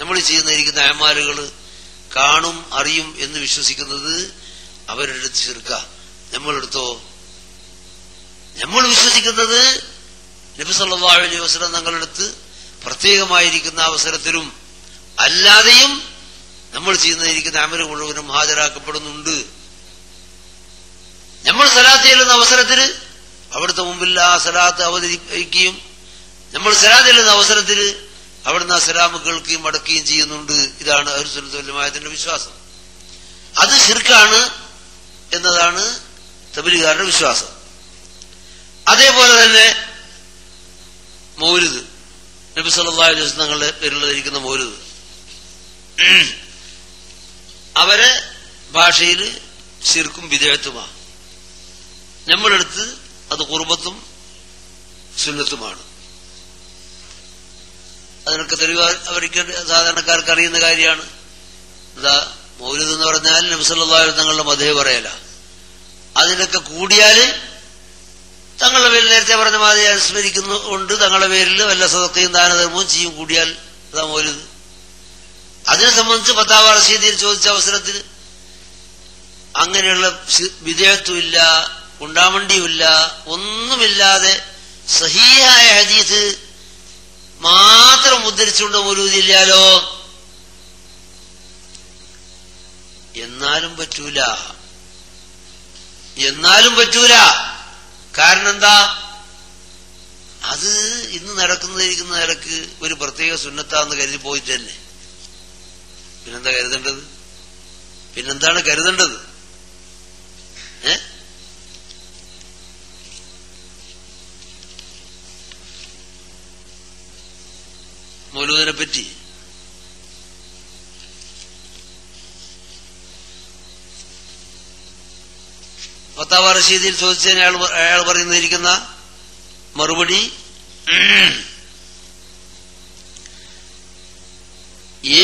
നമ്മൾ ഈ ചെയ്യുന്നതിരിക്കുന്ന അമാലുകള് കാണും അറിയും എന്ന് വിശ്വസിക്കുന്നത് അവരുടെ അടുത്ത് ശിർക്ക. നമ്മളെടുത്തോ? നമ്മൾ വിശ്വസിക്കുന്നത് നബി സല്ലല്ലാഹു അലൈഹി വസല്ലം തങ്ങളെടുത്ത് പ്രത്യേകമായിരിക്കുന്ന അവസരത്തിലും അല്ലാതെയും നമ്മൾ ചെയ്യുന്നതിരിക്കുന്ന അമല് മുഴുവനും ഹാജരാക്കപ്പെടുന്നുണ്ട്. നമ്മൾ സലാത്ത് ചെല്ലുന്ന അവസരത്തിൽ അവിടുത്തെ മുമ്പിൽ ആ സലാത്ത് അവതരിപ്പിക്കുകയും നമ്മൾ സലാത്ത് ചെല്ലുന്ന അവസരത്തിൽ അവിടുന്ന് ആ സലാമ് കേൾക്കുകയും അടക്കുകയും ചെയ്യുന്നുണ്ട്. ഇതാണ് അഹ്ലുസ് സുന്നത്ത് വൽ ജമാഅത്തിന്റെ വിശ്വാസം. അത് ശിർക്കാണ് എന്നതാണ് തബ്ലീഗുകാരുടെ വിശ്വാസം. അതേപോലെ തന്നെ മൗലിദ്, നബി സല്ലല്ലാഹു അലൈഹി വസല്ലം തങ്ങളുടെ പേരിലുള്ളതിരിക്കുന്ന മൗലിദ്, അവരെ ഭാഷയിൽ ശിർക്കും ബിദ്അത്തുമാണ്. നമ്മളെടുത്ത് അത് ഖുർബത്തും സുന്നത്തുമാണ്. അതിനൊക്കെ തെളിവ് അവർക്ക് സാധാരണക്കാർക്ക് അറിയുന്ന കാര്യമാണ്. എന്താ മൗലിദ് എന്ന് പറഞ്ഞാൽ നബി സല്ലല്ലാഹു അലൈഹി വസല്ലം തങ്ങളുടെ മദ്ഹ് പറയല. അതിനൊക്കെ കൂടിയാല് തങ്ങളുടെ പേരിൽ നേരത്തെ പറഞ്ഞ മാതിരി അനുസ്മരിക്കുന്നുണ്ട്, തങ്ങളുടെ പേരിൽ വല്ല സദഖയും ദാനധർമ്മവും ചെയ്യും കൂടിയാൽ അതാ മൗലിദ്. അതിനെ സംബന്ധിച്ച് ഫത്താവ റഷീദിയിൽ ചോദിച്ച അവസരത്തിൽ അങ്ങനെയുള്ള വിധേയത്വമില്ല, ഉണ്ടാമണ്ടിയുമില്ല, ഒന്നുമില്ലാതെ സഹീഹായ ഹദീസ് മാത്രം ഉദ്ധരിച്ചുകൊണ്ട് മൗലൂദില്ലാലോ. എന്നാലും പറ്റൂല. കാരണം എന്താ? അത് ഇന്ന് നടക്കുന്നതിരിക്കുന്ന നിലക്ക് ഒരു പ്രത്യേക സുന്നത്താന്ന് കരുതി പോയിട്ട് തന്നെ പിന്നെന്താണ് കരുതേണ്ടത്? മൗലൂദിനെ പറ്റി ഫത്താവ റഷീദിൽ ചോദിച്ചതിന് അയാൾ പറയുന്നിരിക്കുന്ന മറുപടി,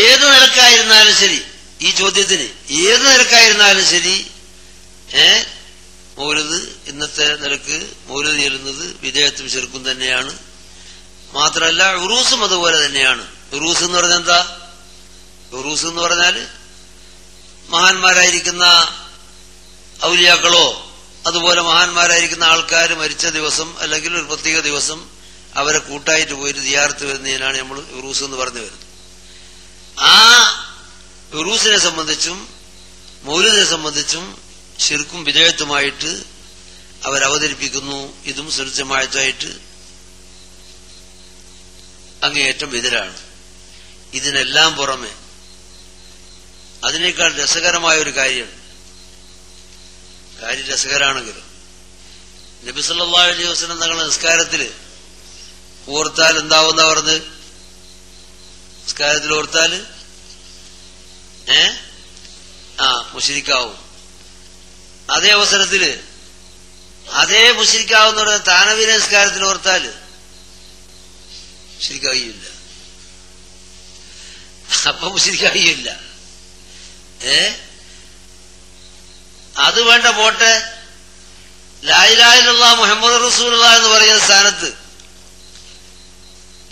ഏത് നിലക്കായിരുന്നാലും ശരി, ഈ ചോദ്യത്തിന് ഏത് നിലക്കായിരുന്നാലും ശരി, മൗലിദ് ഇന്നത്തെ നിലക്ക് മൗലിദ് ചെല്ലുന്നത് വിധേയത്വം ശിർക്കും തന്നെയാണ്. മാത്രമല്ല ഉറൂസും അതുപോലെ തന്നെയാണ്. ഉറൂസ് എന്ന് പറഞ്ഞാൽ എന്താ? ഉറൂസ് എന്ന് പറഞ്ഞാൽ മഹാന്മാരായിരിക്കുന്ന ഔലിയാക്കളോ അതുപോലെ മഹാന്മാരായിരിക്കുന്ന ആൾക്കാർ മരിച്ച ദിവസം അല്ലെങ്കിൽ ഒരു പ്രത്യേക ദിവസം അവരെ കൂട്ടായിട്ട് പോയിട്ട് സിയാറത്ത് വരുന്നതിനാണ് നമ്മൾ ഉറൂസ് എന്ന് പറഞ്ഞു വരുന്നത്. ആ ഉറൂസിനെ സംബന്ധിച്ചും മൗലിദിനെ സംബന്ധിച്ചും ശിർക്കും വിധേയത്വമായിട്ട് അവരവതരിപ്പിക്കുന്നു. ഇതും സുന്നത്തുമായിട്ട് അങ്ങേയറ്റം എതിരാണ്. ഇതിനെല്ലാം പുറമെ അതിനേക്കാൾ രസകരമായ ഒരു കാര്യം രസകരാണെങ്കിലും നബി സല്ലല്ലാഹു അലൈഹി വസല്ലം തങ്ങളുടെ നിസ്കാരത്തിൽ ഓർത്താൽ എന്താവുന്ന പറഞ്ഞ്, നിസ്കാരത്തിൽ ഓർത്താൽ മുശ്രിക്കാവും. അതേ അവസരത്തില് അതേ മുശ്രിക്കാവെന്ന് പറഞ്ഞ താനവീര നിസ്കാരത്തിൽ ഓർത്താൽ മുശ്രിക്കായില്ല. അപ്പൊ മുശ്രിക്കായില്ല. അത് വേണ്ട പോട്ടെ, ലാ ഇലാഹ ഇല്ലല്ലാഹ് മുഹമ്മദ് റസൂലുള്ളാഹ് എന്ന് പറയുന്ന സ്ഥാനത്ത്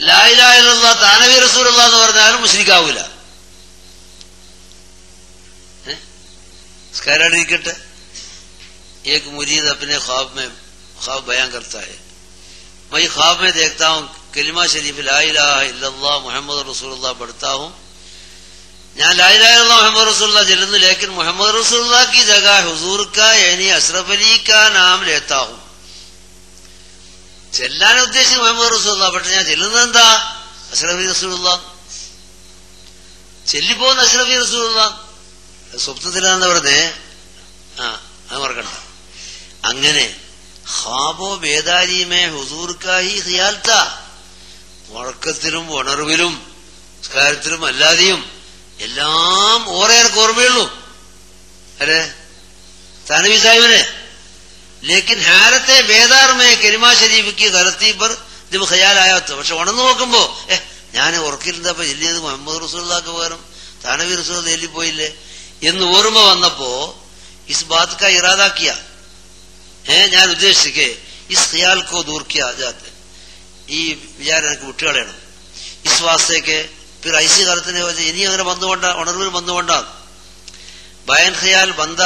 ലാ ഇലാഹ ഇല്ലല്ലാഹ് താനവി റസൂലുള്ളാഹ് എന്ന് പറഞ്ഞാലും മുശ്രിക്കാവൂല. നിസ്കാരമായിട്ടിരിക്കട്ടെ, एक मुरीद अपने ख्वाब बयान करता है, मैं ख्वाब में देखता हूँ कलिमा शरीफ ला इलाहा इल्लल्लाह मुहम्मद रसूलुल्लाह पढ़ता हूँ, ഞാൻ ലാ ഇലാഹ ഇല്ലല്ലാഹ് മുഹമ്മദ് റസൂലുള്ളാह ചെല്ലുന്നു, लेकिन मोहम्मद रसूलुल्लाह की जगह हुजूर का यानी अशरफ अली का नाम लेता हूँ. ചെല്ലാൻ ഉദ്ദേശിച്ച് മുഹമ്മദ് റസൂലുള്ളാഹ്, പക്ഷെ ഞാൻ ചെല്ലുന്നത് എന്താ? അഷ്റഫി റസൂലുള്ളാഹ്. ചെല്ലിപ്പോകുന്ന അഷ്റഫി റസൂലുള്ളാഹ്. സ്വപ്നത്തിലാണെന്ന് പറഞ്ഞേ, അത് മറക്കണ്ട. അങ്ങനെ ഖാബോ ബേദാരിമേ ഹുസൂർക്കായി ഖിയാൽത്ത, ഉറക്കത്തിലും ഉണർവിലും നിസ്കാരത്തിലും അല്ലാതെയും എല്ലാം ഓരേർക്ക് ഓർമ്മയുള്ളൂ. അരെ താനവി സാഹിബിനെ, ലേക്കിൻ ഹാരത്തെ ബേദാർമേ കലിമാ ശരീഫിക്ക് ഗലത്തി പർ ജബ് ഖയാലായാത്ത, പക്ഷെ ഉണർന്നു നോക്കുമ്പോ ഞാൻ ഉറക്കിരുന്നപ്പോ ചെല്ലിയത് മുഹമ്മദ് റസൂലുള്ളാഹിക്ക് പകരം താനവി റസൂലുള്ളാഹ് ചെല്ലിപ്പോയില്ലേ എന്ന് ഓർമ്മ വന്നപ്പോ इस बात का इरादा किया है, ഞാൻ ഉദ്ദേശിക്കേ इस ख्याल को दूर किया जाते, ഈ വിചാരം എനിക്ക് വിട്ടുകളയണം. इस वास्ते के फिर ऐसी गलत नहीं हो जाए, ഇനി അങ്ങനെ വന്നുകൊണ്ടാ ഉണർവിൽ വന്നുകൊണ്ടാണ് ബയാൻ ഖയാൽ ബന്ദ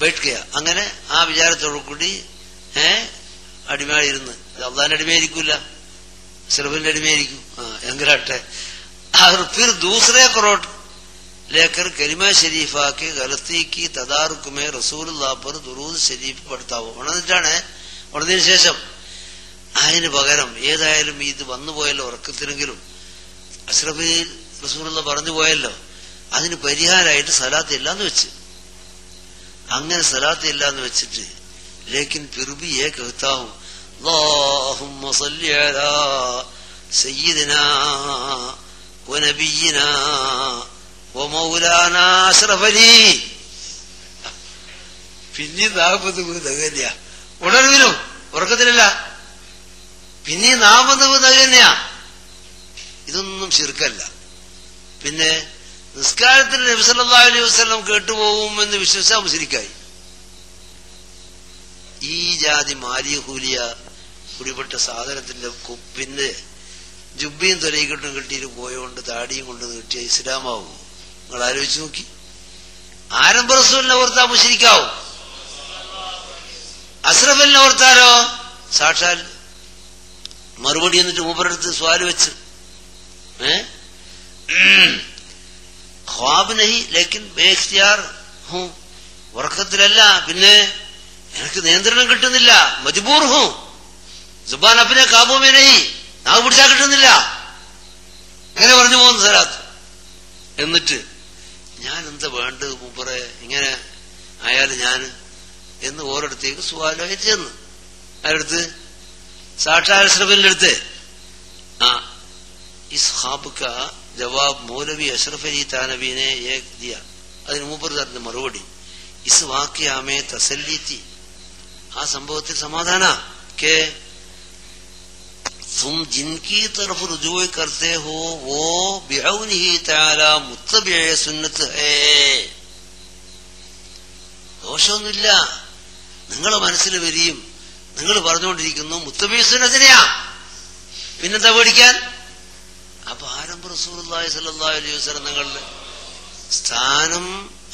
ബൈഠ്കയ. അങ്ങനെ ആ വിചാരത്തോടു കൂടി അടിമയായിരുന്ന്. അള്ളാന്റെ അടിമയായിരിക്കൂല, അഷ്റഫിന്റെ അടിമയായിരിക്കും. എങ്കിലാട്ടെ और फिर दूसरे करोड़ लेकर कलिमा शरीफा के गलती की तदारुक में रसूलुल्लाह पर दुरूद शरीഫ് പഠിത്താ ഉണർന്നിട്ടാണ്. ഉണർന്നതിന് ശേഷം അതിന് പകരം ഏതായാലും ഇത് വന്നുപോയല്ലോ, ഉറക്കത്തിനെങ്കിലും അഷ്റഫിൽ റസൂലുള്ള പറഞ്ഞു പോയല്ലോ, അതിന് പരിഹാരമായിട്ട് സലാത്ത് ഇല്ലാന്ന് വെച്ച്. അങ്ങനെ സലാത്ത് ഇല്ലാന്ന് വെച്ചിട്ട് ലേക്കിൻ ഫിർബി കേൾത്താവും അല്ലാഹുമ്മ സല്ലി അലാ സയ്യിദിനാ വനബിയിനാ വമൗലാനാ അഷ്റഫ് അലി. പിന്നെ 40 തകന്യ ഉണർവിനും ഉറക്കത്തിലല്ല, പിന്നെ 40 തകന്യ. ഇതൊന്നും ശിർക്കല്ല. പിന്നെ നിസ്കാരത്തിൽ നബി സല്ലല്ലാഹു അലൈഹി വസല്ലം കേട്ടുപോകുമെന്ന് വിശ്വസിച്ചാ മുശ്രിക്കായി. ഈ ജാതി മാലിയ ഹൂലിയ കുടിപ്പെട്ട സാധനത്തിന്റെ കുപ്പിന്റെ ജുബിയും തൊലയിക്കെട്ടും കെട്ടിയിട്ട് പോയോണ്ട് താടിയും കൊണ്ട് കിട്ടിയ ഇസ്ലാമാവും? നിങ്ങൾ ആലോചിച്ച് നോക്കി. ആരംഭ റസൂലിനെ ഓർത്താ മുശ്രിക്കാവും. അഷ്റഫിനെ ഓർത്താലോ സാക്ഷാൽ മറുപടി എന്നിട്ട് മൂപ്പറടുത്ത് സ്വാല് വെച്ച് ഖ്വാബ് നഹി ലേക്കിൻ ബേഖ്തിയാർ ഹൂം, ഉറക്കത്തിലല്ല, പിന്നെ എനിക്ക് നിയന്ത്രണം കിട്ടുന്നില്ല, മജ്ബൂർ ഹൂം, സുബാൻ അപ്പിനെ കാബൂമേ നഹി, നാവ് പിടിച്ചാൽ കിട്ടുന്നില്ല. ഇങ്ങനെ പറഞ്ഞു പോകുന്നു സലാത്ത്. എന്നിട്ട് ഞാൻ എന്താ വേണ്ടത് മൂപ്പറെ, ഇങ്ങനെ ആയാലും ഞാൻ എന്ന് ഓരോടത്തേക്ക് സുവാലായി ചെന്ന് ആരടുത്ത് സാക്ഷാൽ അഷ്റഫിന്റെ അടുത്ത് ഇസ് ഖാബ് കാ ജവാബ് മൗലവി അഷ്റഫ് അലി താനബി ने एक दिया. അതിന് മൂപ്പർ തരുന്ന മറുപടി ഇസ് വാക്യാമേ തസല്ലീത്തി, ആ സംഭവത്തിൽ സമാധാന കെ तुम जिनकी तरफ रुजू करते हो वो बिअौनिही तआला मुत्तबिअ सुन्नत है. ദോഷമൊന്നുമില്ല, നിങ്ങളെ മനസ്സിൽ വരികയും നിങ്ങൾ പറഞ്ഞുകൊണ്ടിരിക്കുന്നു മുത്തബിഅ സുന്നത്തിനെയാ, പിന്നെന്താ പേടിക്കാൻ? അപ്പൊ ആരംഭ റസൂലുള്ളാഹി സ്വല്ലല്ലാഹു അലൈഹി വസല്ലം തങ്ങളുടെ സ്ഥാനം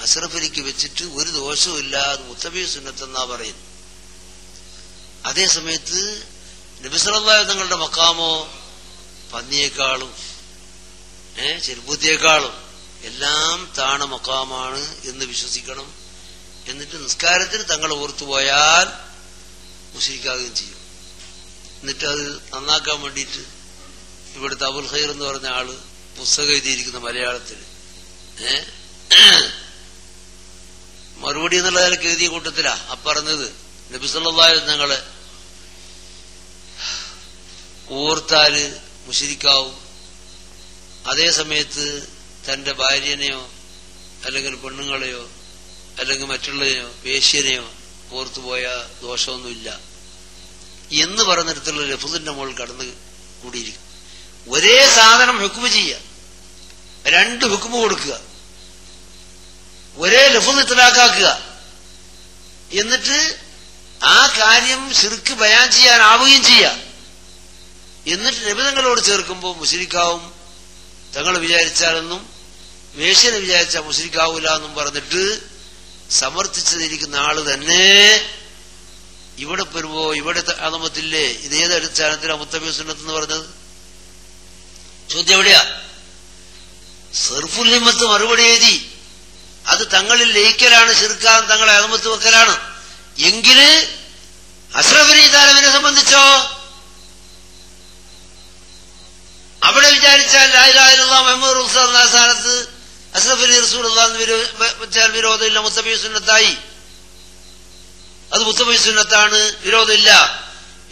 അഷ്റഫ് അലിക്ക് വെച്ചിട്ട് ഒരു ദോഷവും ഇല്ല, അത് മുത്തബിഅ സുന്നത്ത് എന്നാ പറയുന്നു. അതേ സമയത്ത് നബി സല്ലല്ലാഹു അലൈഹി തങ്ങളുടെ മക്കാമോ പന്നിയേക്കാളും ചെരുപ്പൂത്തിയേക്കാളും എല്ലാം താണ മക്കാമാണ് എന്ന് വിശ്വസിക്കണം. എന്നിട്ട് നിസ്കാരത്തിന് തങ്ങൾ ഓർത്തുപോയാൽ മുശ്രിക്കാകുകയും ചെയ്യും. എന്നിട്ട് അത് നന്നാക്കാൻ വേണ്ടിയിട്ട് ഇവിടുത്തെ അബുൽ ഖൈർ എന്ന് പറഞ്ഞ ആള് പുസ്തകം എഴുതിയിരിക്കുന്ന മലയാളത്തിൽ മറുപടി എന്നുള്ള നിലക്ക് എഴുതിയ കൂട്ടത്തിലാ പറഞ്ഞത് നബി സല്ലല്ലാഹു അലൈഹി തങ്ങളെ ഓർത്താല് മുശ്രിക്കാവും. അതേ സമയത്ത് തന്റെ ഭാര്യനെയോ അല്ലെങ്കിൽ പെണ്ണുങ്ങളെയോ അല്ലെങ്കിൽ മറ്റുള്ളതിനെയോ വേശ്യനെയോ ഓർത്തുപോയ ദോഷമൊന്നുമില്ല എന്ന് പറഞ്ഞിടത്തുള്ള ലഫ്ദിന്റെ മുകളിൽ കടന്ന് കൂടിയിരിക്കും. ഒരേ സാധനം ഹുക്മ് ചെയ്യുക, 2 ഹുക്മ് കൊടുക്കുക, ഒരേ ലഫ്ദ് ഇത്ലാഖാക്കുക, എന്നിട്ട് ആ കാര്യം ശിർക്ക് ബയാൻ ചെയ്യാനാവുകയും ചെയ്യുക. എന്നിട്ട് നബി തങ്ങളോട് ചേർക്കുമ്പോൾ മുശ്രിക്കാവും, തങ്ങൾ വിചാരിച്ചാലെന്നും വേശ്യനെ വിചാരിച്ചാൽ മുശ്രിക്കാവൂല എന്നും പറഞ്ഞിട്ട് സമർത്ഥിച്ചതിരിക്കുന്ന ആള് തന്നെ ഇവിടെ വരുമ്പോ ഇവിടെ അദമത്തില്ലേ, ഇതേത് അടിസ്ഥാനത്തിലാണ് മുത്തബിഅ സുന്നത്ത് എന്ന് പറഞ്ഞത്? ചോദ്യം എവിടെയാ? സർഫുൽ ഹിമ്മത്ത് മറുപടി എഴുതി അത് തങ്ങളിൽ ലയിക്കലാണ്, ശിർക്കാൻ തങ്ങളെ അദമത്ത് വെക്കലാണ്. എങ്കില് അഷ്റഫ് അലി താലബിനെ സംബന്ധിച്ചോ അവിടെ വിചാരിച്ചാൽ ലാ ഇലാഹ ഇല്ലല്ലാഹ് മുഹമ്മദുർ റസൂലുള്ളാഹി എന്ന സ്ഥാനത്ത് അഷ്റഫ് അലി റസൂലുള്ളാഹി എന്ന് വെച്ചാൽ വിരോധമില്ല, മുത്തബിഅ സുന്നത്തായി. അത് മുത്തബിഅ സുന്നത്താണ്, വിരോധമില്ല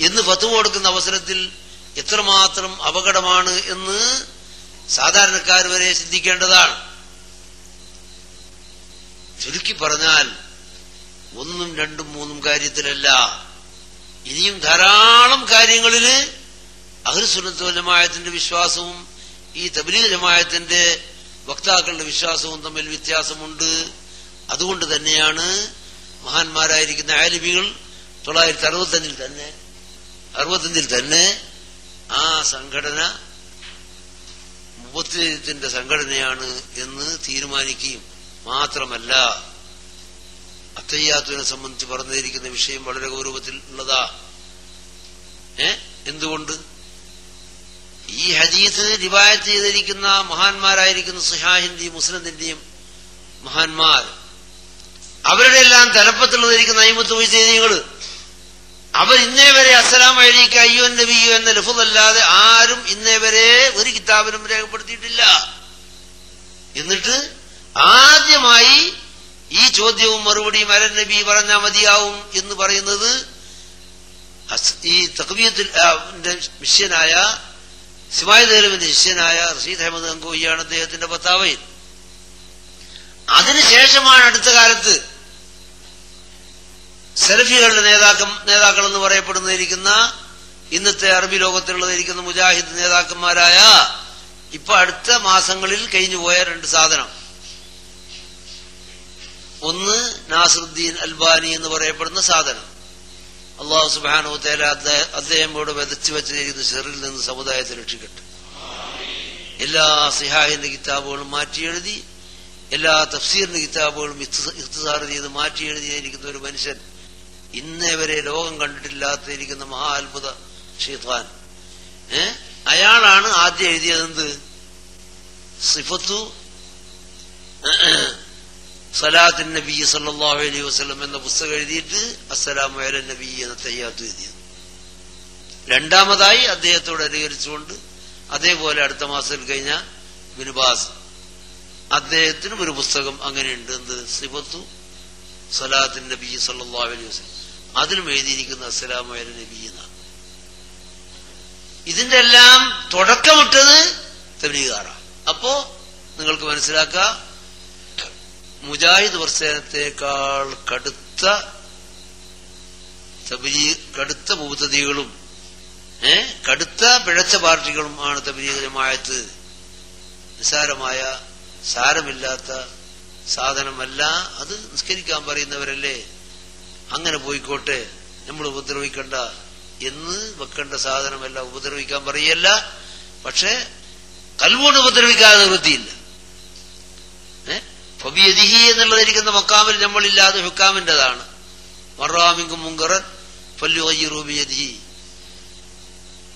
എന്ന് ഫത്വ കൊടുക്കുന്ന അവസരത്തിൽ എത്രമാത്രം അപകടമാണ് എന്ന് സാധാരണക്കാർ വരെ ചിന്തിക്കേണ്ടതാണ്. ചുരുക്കി പറഞ്ഞാൽ 1, 2, 3 കാര്യത്തിലല്ല, ഇനിയും ധാരാളം കാര്യങ്ങളിൽ അഹ്ലുസുന്നത്ത് വൽ ജമാഅത്തിന്റെ വിശ്വാസവും ഈ തബ്ലീഗ് ജമാഅത്തിന്റെ വക്താക്കളുടെ വിശ്വാസവും തമ്മിൽ വ്യത്യാസമുണ്ട്. അതുകൊണ്ട് തന്നെയാണ് മഹാന്മാരായിരിക്കുന്ന ആലിമികൾ 965 തന്നെ ആ സംഘടന മുബത്തദിഅത്തിന്റെ സംഘടനയാണ് എന്ന് തീരുമാനിക്കുകയും മാത്രമല്ല അത്തയ്യാത്തുവിനെ സംബന്ധിച്ച് പറഞ്ഞിരിക്കുന്ന വിഷയം വളരെ ഗൗരവത്തിൽ ഉള്ളതാ. എന്തുകൊണ്ട്? ഈ ഹദീസ് റിവായത്ത് ചെയ്തിരിക്കുന്ന മഹാന്മാരായിരിക്കുന്ന സുഹാഹിന്റെയും മുസ്ലിമിന്റെയും മഹാന്മാർ, അവരുടെ എല്ലാം തലപ്പത്തുള്ളതിരിക്കുന്ന അയിമത്ത് വൈദ്യകൾ, അവർ ഇന്നേ വരെ അസ്സലാമു അലൈക അയ്യുഹൻ നബിയ്യു എന്ന ലഫ്ള് അല്ലാതെ ആരും ഇന്നേ വരെ ഒരു കിതാബിലും രേഖപ്പെടുത്തിയിട്ടില്ല. എന്നിട്ട് ആദ്യമായി ഈ ചോദ്യവും മറുപടിയും അലൻ നബി പറഞ്ഞാൽ മതിയാവും എന്ന് പറയുന്നത് ഈ തഖ്വിയത്തുൽ ശിഷ്യനായ സിമായ് ദേലവിന്റെ ശിഷ്യനായ റഷീദ് അഹമ്മദ് ഗംഗോയിയാണ് അദ്ദേഹത്തിന്റെ ഫത്താവയിൽ. അതിനുശേഷമാണ് അടുത്ത കാലത്ത് സലഫികളുടെ നേതാക്കൾ എന്ന് പറയപ്പെടുന്നതിരിക്കുന്ന ഇന്നത്തെ അറബി ലോകത്തിലുള്ളതിരിക്കുന്ന മുജാഹിദ് നേതാക്കന്മാരായ ഇപ്പൊ അടുത്ത മാസങ്ങളിൽ കഴിഞ്ഞുപോയ രണ്ട് സാധനം, ഒന്ന് നാസറുദ്ദീൻ അൽബാനി എന്ന് പറയപ്പെടുന്ന സാധനം, അള്ളാഹു സുബ്ഹാനഹു വ തആല അദ്ദേഹം ഇവിടെ വിതച്ചു വെച്ചിരിക്കുന്ന ഷെറിൽ നിന്ന് സമുദായത്തെ രക്ഷിക്കട്ടെ. എല്ലാ സിഹാഹിന്റെ കിതാബുകളും മാറ്റി എഴുതി, എല്ലാ തഫ്സീറിന്റെ കിതാബുകളും ഇഖ്തിസാർ ചെയ്ത് മാറ്റി എഴുതിയിരിക്കുന്ന ഒരു മനുഷ്യൻ, ഇന്നേ വരെ ലോകം കണ്ടിട്ടില്ലാത്തിരിക്കുന്ന മഹാ അത്ഭുത ശൈത്താൻ, അയാളാണ് ആദ്യം എഴുതിയതെന്ത്? സിഫത്തു സലാത്തിൻ നബി സല്ലല്ലാഹു അലൈഹി വസല്ലം എന്ന പുസ്തകം എഴുതിയിട്ട് അസ്സലാമു അലൻ നബി എന്ന തയ്യാത്ത് എഴുതിയത്. രണ്ടാമതായി അദ്ദേഹത്തോട് അനുകരിച്ചുകൊണ്ട് അതേപോലെ അടുത്ത മാസത്തിൽ കഴിഞ്ഞ ഇബ്നു ബാസ് അദ്ദേഹത്തിനും ഒരു പുസ്തകം അങ്ങനെയുണ്ട്, എന്ത്? സിഫത്തു സലാത്തിൻ നബി സല്ലല്ലാഹു അലൈഹി വസല്ലം. അതിലും എഴുതിയിരിക്കുന്ന അസ്സലാമു അലൻ നബി എന്നാണ്. ഇതിന്റെ എല്ലാം തുടക്കമിട്ടത് തബ്ലീഗാറാണ്. അപ്പോ നിങ്ങൾക്ക് മനസ്സിലാക്കാം, മുജാഹിദ് പ്രസ്ഥാനത്തെക്കാൾ കടുത്ത മുബ്തദികളും കടുത്ത പിഴച്ച പാർട്ടികളും ആണ് തബ്ലീഗ് ജമാഅത്ത്. നിസ്സാരമായ സാരമില്ലാത്ത സാധനമല്ല അത്. നിസ്കരിക്കാൻ പറയുന്നവരല്ലേ, അങ്ങനെ പോയിക്കോട്ടെ, നമ്മൾ ഉപദ്രവിക്കണ്ട എന്ന് വെക്കേണ്ട സാധനമല്ല. ഉപദ്രവിക്കാൻ പറയല്ല, പക്ഷെ കൽബുകൊണ്ട് ഉപദ്രവിക്കാതെ നിവൃത്തിയില്ല. ഫബിയദിഹി എന്നുള്ളതിരിക്കുന്ന മക്കാമിൽ നമ്മളില്ലാതെ ഹുക്കാമിന്റേതാണ്. മറാമിങ്കും മുങ്കറൻ ഫല്യുഗയ്യിറു ബിയദിഹി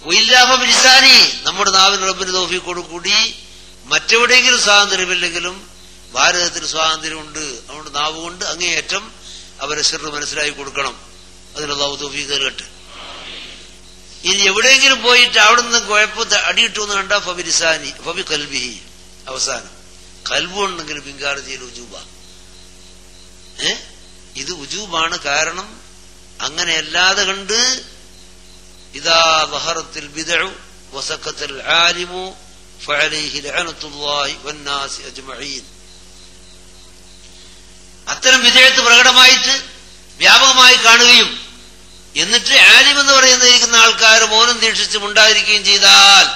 വഇല്ലാ ഫബിലിസാനി. നമ്മുടെ നാവിന് റബ്ബിന് തൗഫീഖോട് കൂടി മറ്റെവിടെയെങ്കിലും സ്വാതന്ത്ര്യമില്ലെങ്കിലും ഭാരതത്തിന് സ്വാതന്ത്ര്യമുണ്ട്. അതുകൊണ്ട് നാവ് കൊണ്ട് അങ്ങേയറ്റം അവരെ സിർറ് മനസ്സിലാക്കി കൊടുക്കണം. അതിന് അല്ലാഹു തൗഫീഖ് നൽകട്ടെ. ഇനി എവിടെയെങ്കിലും പോയിട്ട് അവിടെ നിന്ന് കുഴപ്പത്തെ അടിയിട്ടു എന്ന് കണ്ട ഫബിലിസാനി ഫബി ഖൽബിഹി. അവസാനം കൽബുണ്ടെങ്കിലും ഇൻകാർ ചെയ്യൽ ഉജൂബ. ഇത് ഉജൂബാണ്. കാരണം അങ്ങനെയല്ലാതെ കണ്ട് ഇദാ ദഹറത്തിൽ ബിദ്ഉ വസഖത്തൽ ആലിമു ഫഅലൈഹി ലഅനത്തുല്ലാഹി വന്നാസി അജ്മഈൻ. അത്തരം വിധേയത്ത് പ്രകടമായിട്ട് വ്യാപകമായി കാണുകയും എന്നിട്ട് ആലിം എന്ന് പറയുന്നിരിക്കുന്ന ആൾക്കാർ മൗനം ദീക്ഷിച്ചും ഉണ്ടായിരിക്കുകയും ചെയ്താൽ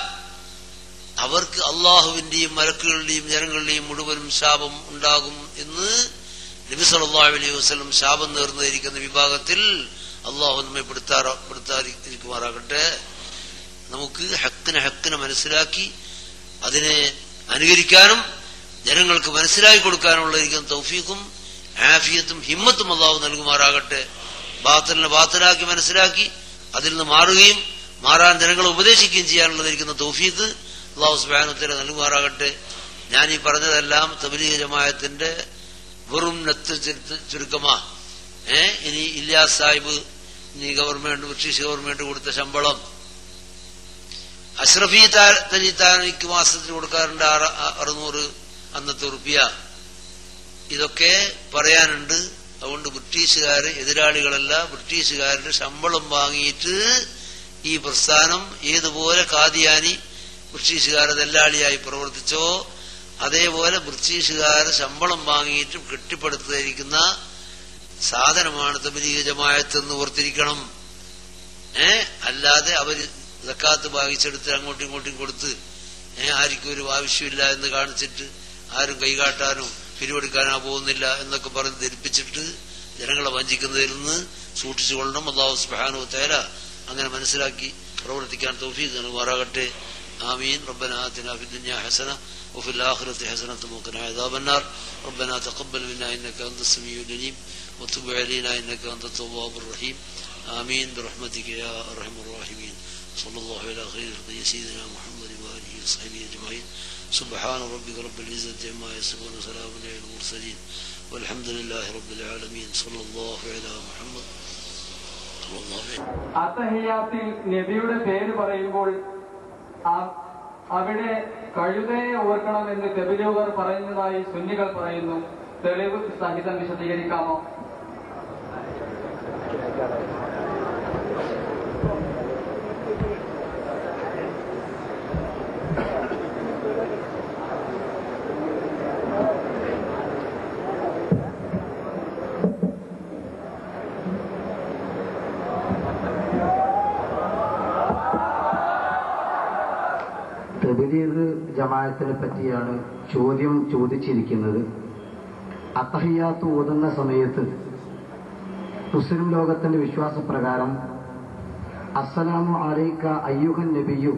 അവർക്ക് അള്ളാഹുവിന്റെയും മലക്കുകളുടെയും ജനങ്ങളുടെയും മുഴുവനും ശാപം ഉണ്ടാകും എന്ന് നബി സല്ലല്ലാഹു അലൈഹി വസല്ലം ശാപം നേർന്നിരിക്കുന്ന വിഭാഗത്തിൽ അള്ളാഹു നമ്മെ പെടുത്താതിരിക്കുമാറാകട്ടെ. നമുക്ക് ഹക്കിനെ മനസ്സിലാക്കി അതിനെ അനുകരിക്കാനും ജനങ്ങൾക്ക് മനസ്സിലാക്കി കൊടുക്കാനുള്ള തൗഫീഖും ആഫിയത്തും ഹിമ്മത്തും അള്ളാഹു നൽകുമാറാകട്ടെ. ബാത്തിലിനെ ബാത്തിലാക്കി മനസ്സിലാക്കി അതിൽ നിന്ന് മാറുകയും മാറാൻ ജനങ്ങളെ ഉപദേശിക്കുകയും ചെയ്യാനുള്ളതിരിക്കുന്ന തൗഫീഖ് അള്ളാഹു സുബ്ഹാനഹു വ തആല നൽകുമാറാകട്ടെ. ഞാനീ പറഞ്ഞതെല്ലാം തബ്ലീഗ് ജമാഅത്തിന്റെ വെറും ചുരുക്കമാ. ഇനി Ilyas Sahib government British government കൊടുത്ത ശമ്പളം, അഷ്റഫി തനിക്ക് മാസത്തിന് കൊടുക്കാറുണ്ട് 600 അന്നത്തെ റുപ്യ, ഇതൊക്കെ പറയാനുണ്ട്. അതുകൊണ്ട് ബ്രിട്ടീഷുകാര് എതിരാളികളല്ല, ബ്രിട്ടീഷുകാരുടെ ശമ്പളം വാങ്ങിയിട്ട് ഈ പ്രസ്ഥാനം ഏതുപോലെ കാദിയാനി ബ്രിട്ടീഷുകാരെ ദല്ലാളിയായി പ്രവർത്തിച്ചോ അതേപോലെ ബ്രിട്ടീഷുകാരെ ശമ്പളം വാങ്ങിയിട്ട് കെട്ടിപ്പടുത്തിരിക്കുന്ന സാധനമാണ് തബ്ലീഗ് ജമാഅത്ത് എന്ന് ഓർത്തിരിക്കണം. അല്ലാതെ അവര് സക്കാത്ത് ഭാഗിച്ചെടുത്ത് അങ്ങോട്ടും ഇങ്ങോട്ടും കൊടുത്ത് ആർക്കും ഒരു ആവശ്യമില്ല എന്ന് കാണിച്ചിട്ട് ആരും കൈകാട്ടാനോ പിരിവെടുക്കാനോ പോകുന്നില്ല എന്നൊക്കെ പറഞ്ഞ് ധരിപ്പിച്ചിട്ട് ജനങ്ങളെ വഞ്ചിക്കുന്നതിൽ നിന്ന് സൂക്ഷിച്ചുകൊള്ളണം. അല്ലാഹു സുബ്ഹാനഹു വ തആല അങ്ങനെ മനസ്സിലാക്കി പ്രവർത്തിക്കാൻ തൗഫീഖ് നൽകുമാറാകട്ടെ. آمين. ربنا آتنا في الدنيا حسنة وفي الآخرة حسنة وقنا عذاب النار. ربنا تقبل منا إنك أنت السميع العليم وتب علينا إنك أنت التواب الرحيم. آمين برحمتك يا أرحم الراحمين. صلى الله على خير سيدنا محمد وآله وصحبه أجمعين. سبحان ربك رب العزة عما يصفون وسلام على المرسلين والحمد لله رب العالمين. صلى الله على محمد. അത്തഹിയാത്തിൽ നബിയുടെ പേര് പറയുമ്പോൾ അവിടെ കഴുതയെ ഓർക്കണമെന്ന് തബ്ലീഗുകാർ പറയുന്നതായി സുന്നികൾ പറയുന്നു. തെളിവ് സഹിതം വിശദീകരിക്കാമോ? തബ്ലീഗ് ജമാഅത്തിനെ പറ്റിയാണ് ചോദ്യം ചോദിച്ചിരിക്കുന്നത്. അത്തഹിയാത്ത് ഓതുന്ന സമയത്ത് മുസ്ലിം ലോകത്തിന്റെ വിശ്വാസപ്രകാരം അസ്സലാമു അലൈക അയ്യുഹൻ നബിയു,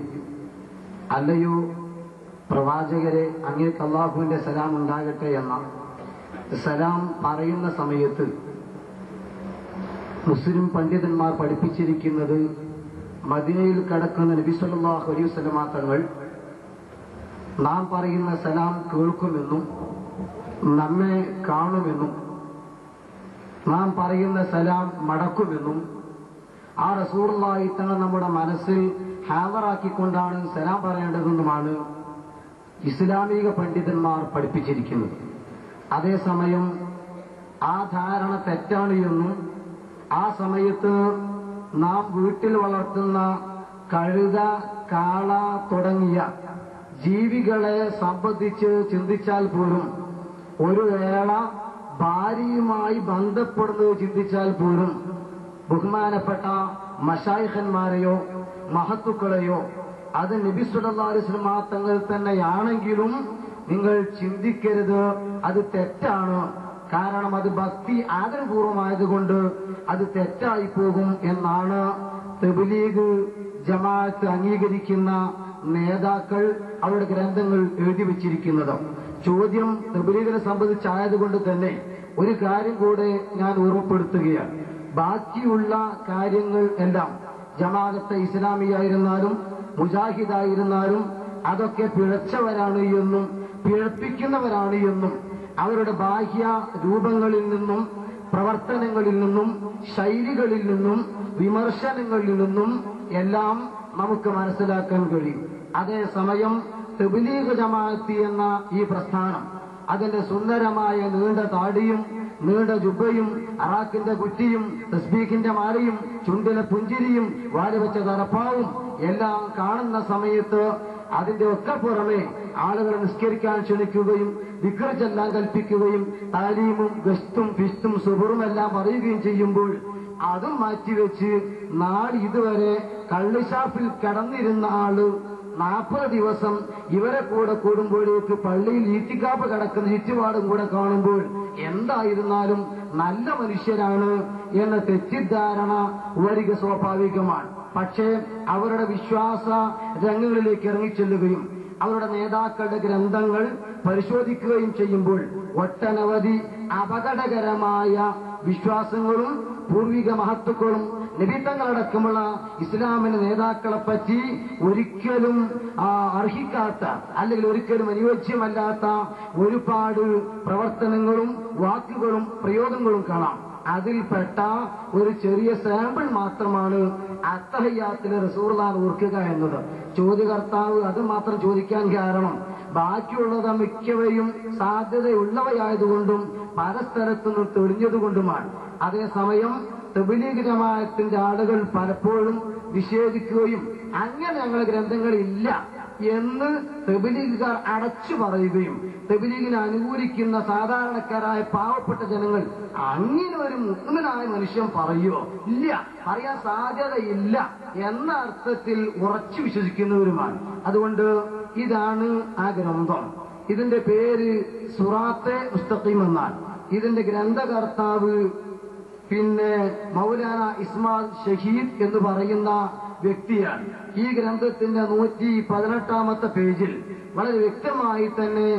അല്ലയോ പ്രവാചകരെ അങ്ങേക്ക് അല്ലാഹുവിന്റെ സലാം ഉണ്ടാകട്ടെ എന്ന സലാം പറയുന്ന സമയത്ത് മുസ്ലിം പണ്ഡിതന്മാർ പഠിപ്പിച്ചിരിക്കുന്നത് മദീനയിൽ കിടക്കുന്ന നബി സല്ലല്ലാഹു അലൈഹി വസല്ലമ തങ്ങൾ നാം പറയുന്ന സലാം കേൾക്കുമെന്നും നമ്മെ കാണുമെന്നും നാം പറയുന്ന സലാം മടക്കുമെന്നും ആ റസൂലുള്ളാഹി തങ്ങൾ നമ്മുടെ മനസ്സിൽ ഹാദറാക്കിക്കൊണ്ടാണ് സലാം പറയേണ്ടതെന്നുമാണ് ഇസ്ലാമിക പണ്ഡിതന്മാർ പഠിപ്പിച്ചിരിക്കുന്നത്. അതേസമയം ആ ധാരണ തെറ്റാണ് എന്നും ആ സമയത്ത് നാം വീട്ടിൽ വളർത്തുന്ന കഴുത, കാള തുടങ്ങിയ ജീവികളെ സംബന്ധിച്ച് ചിന്തിച്ചാൽ പോലും, ഒരു വേള ഭാര്യയുമായി ബന്ധപ്പെടുന്നത് ചിന്തിച്ചാൽ പോലും ബഹുമാനപ്പെട്ട മശായിഖന്മാരെയോ മഹത്തുക്കളെയോ അത് നബി സല്ലല്ലാഹു അലൈഹി വസല്ലം തങ്ങൾ തന്നെയാണെങ്കിലും നിങ്ങൾ ചിന്തിക്കരുത്, അത് തെറ്റാണ്. കാരണം അത് ഭക്തി ആദരപൂർവമായതുകൊണ്ട് അത് തെറ്റായി പോകും എന്നാണ് തബ്ലീഗ് ജമാഅത്ത് അംഗീകരിക്കുന്ന നേതാക്കൾ അവരുടെ ഗ്രന്ഥങ്ങൾ എഴുതി വച്ചിരിക്കുന്നത്. ചോദ്യം തബ്ലീഗിനെ സംബന്ധിച്ചായതുകൊണ്ട് തന്നെ ഒരു കാര്യം കൂടെ ഞാൻ ഓർമ്മപ്പെടുത്തുകയാണ്. ബാക്കിയുള്ള കാര്യങ്ങൾ എല്ലാം ജമാഅത്തെ ഇസ്ലാമിയായിരുന്നാലും മുജാഹിദായിരുന്നാലും അതൊക്കെ പിഴച്ചവരാണ് എന്നും പിഴപ്പിക്കുന്നവരാണ് എന്നും അവരുടെ ബാഹ്യ രൂപങ്ങളിൽ നിന്നും പ്രവർത്തനങ്ങളിൽ നിന്നും ശൈലികളിൽ നിന്നും വിമർശനങ്ങളിൽ നിന്നും എല്ലാം നമുക്ക് മനസ്സിലാക്കാൻ കഴിയും. അതേസമയം തബ്ലീഗ് ജമാഅത്ത് എന്ന ഈ പ്രസ്ഥാനം അതിന്റെ സുന്ദരമായ നീണ്ട താടിയും നീണ്ട ജുബയും അറാക്കിന്റെ കുറ്റിയും തസ്ബീഹിന്റെ മാലയും ചുണ്ടിലെ പുഞ്ചിരിയും വാലുവെച്ച തറപ്പാവും എല്ലാം കാണുന്ന സമയത്ത് അതിന്റെ ഒക്കെ പുറമെ ആളുകളെ നിസ്കരിക്കാൻ ക്ഷണിക്കുകയും ദിക്ർ ചൊല്ലാൻ കൽപ്പിക്കുകയും താലീമും ഗസ്തും ഫിസ്തും സുബറും എല്ലാം പറയുകയും ചെയ്യുമ്പോൾ അതും മാറ്റിവെച്ച് നാളെ ഇതുവരെ കള്ളുഷാപ്പിൽ കടന്നിരുന്ന ആള് 40 ദിവസം ഇവരെ കൂടെ കൂടുമ്പോഴേക്ക് പള്ളിയിൽ ഈത്തിക്കാപ്പ് കിടക്കുന്ന ചുറ്റുപാടും കൂടെ കാണുമ്പോൾ എന്തായിരുന്നാലും നല്ല മനുഷ്യരാണ് എന്ന തെറ്റിദ്ധാരണ വരിക സ്വാഭാവികമാണ്. പക്ഷേ അവരുടെ വിശ്വാസ രംഗങ്ങളിലേക്ക് ഇറങ്ങിച്ചെല്ലുകയും അവരുടെ നേതാക്കളുടെ ഗ്രന്ഥങ്ങൾ പരിശോധിക്കുകയും ചെയ്യുമ്പോൾ ഒട്ടനവധി അപകടകരമായ വിശ്വാസങ്ങളും പൂർവിക മഹത്തുക്കളും നബിത്തങ്ങളടക്കമുള്ള ഇസ്ലാമിന്റെ നേതാക്കളെ പറ്റി ഒരിക്കലും അർഹിക്കാത്ത അല്ലെങ്കിൽ ഒരിക്കലും അനുയോജ്യമല്ലാത്ത ഒരുപാട് പ്രവർത്തനങ്ങളും വാക്കുകളും പ്രയോഗങ്ങളും കാണാം. അതിൽപ്പെട്ട ഒരു ചെറിയ സാമ്പിൾ മാത്രമാണ് അത്തഹിയ്യാത്തിലെ റസൂലുള്ളാഹിനെ ഓർക്കുക എന്നത്. ചോദ്യകർത്താവ് അത് മാത്രം ചോദിക്കാൻ കാരണം ബാക്കിയുള്ളത് മിക്കവയും സാധ്യതയുള്ളവയായതുകൊണ്ടും പല സ്ഥലത്തുനിന്നും തെളിഞ്ഞതുകൊണ്ടുമാണ്. അതേസമയം തബ്ലീഗ് ജമാഅത്തിന്റെ ആളുകൾ പലപ്പോഴും നിഷേധിക്കുകയും അങ്ങനെ ഞങ്ങളുടെ ഗ്രന്ഥങ്ങളില്ല എന്ന് തബ്ലീഗുകാർ അടച്ചു പറയുകയും തബ്ലീഗിനെ അനുകൂലിക്കുന്ന സാധാരണക്കാരായ പാവപ്പെട്ട ജനങ്ങൾ അങ്ങനെ ഒരു മുഅ്മിനായ മനുഷ്യൻ പറയുമോ? ഇല്ല, പറയാൻ സാധ്യതയില്ല എന്ന അർത്ഥത്തിൽ ഉറച്ചു വിശ്വസിക്കുന്നവരുമാണ്. അതുകൊണ്ട് ഇതാണ് ആ ഗ്രന്ഥം. ഇതിന്റെ പേര് സുറാത്തെ മുസ്തഖീം എന്നാണ്. ഇതിന്റെ ഗ്രന്ഥകർത്താവ് പിന്നെ മൗലാന ഇസ്മാൽ ഷഹീദ് എന്ന് പറയുന്ന വ്യക്തിയാണ്. ഈ ഗ്രന്ഥത്തിന്റെ 118 പേജിൽ വളരെ വ്യക്തമായി തന്നെ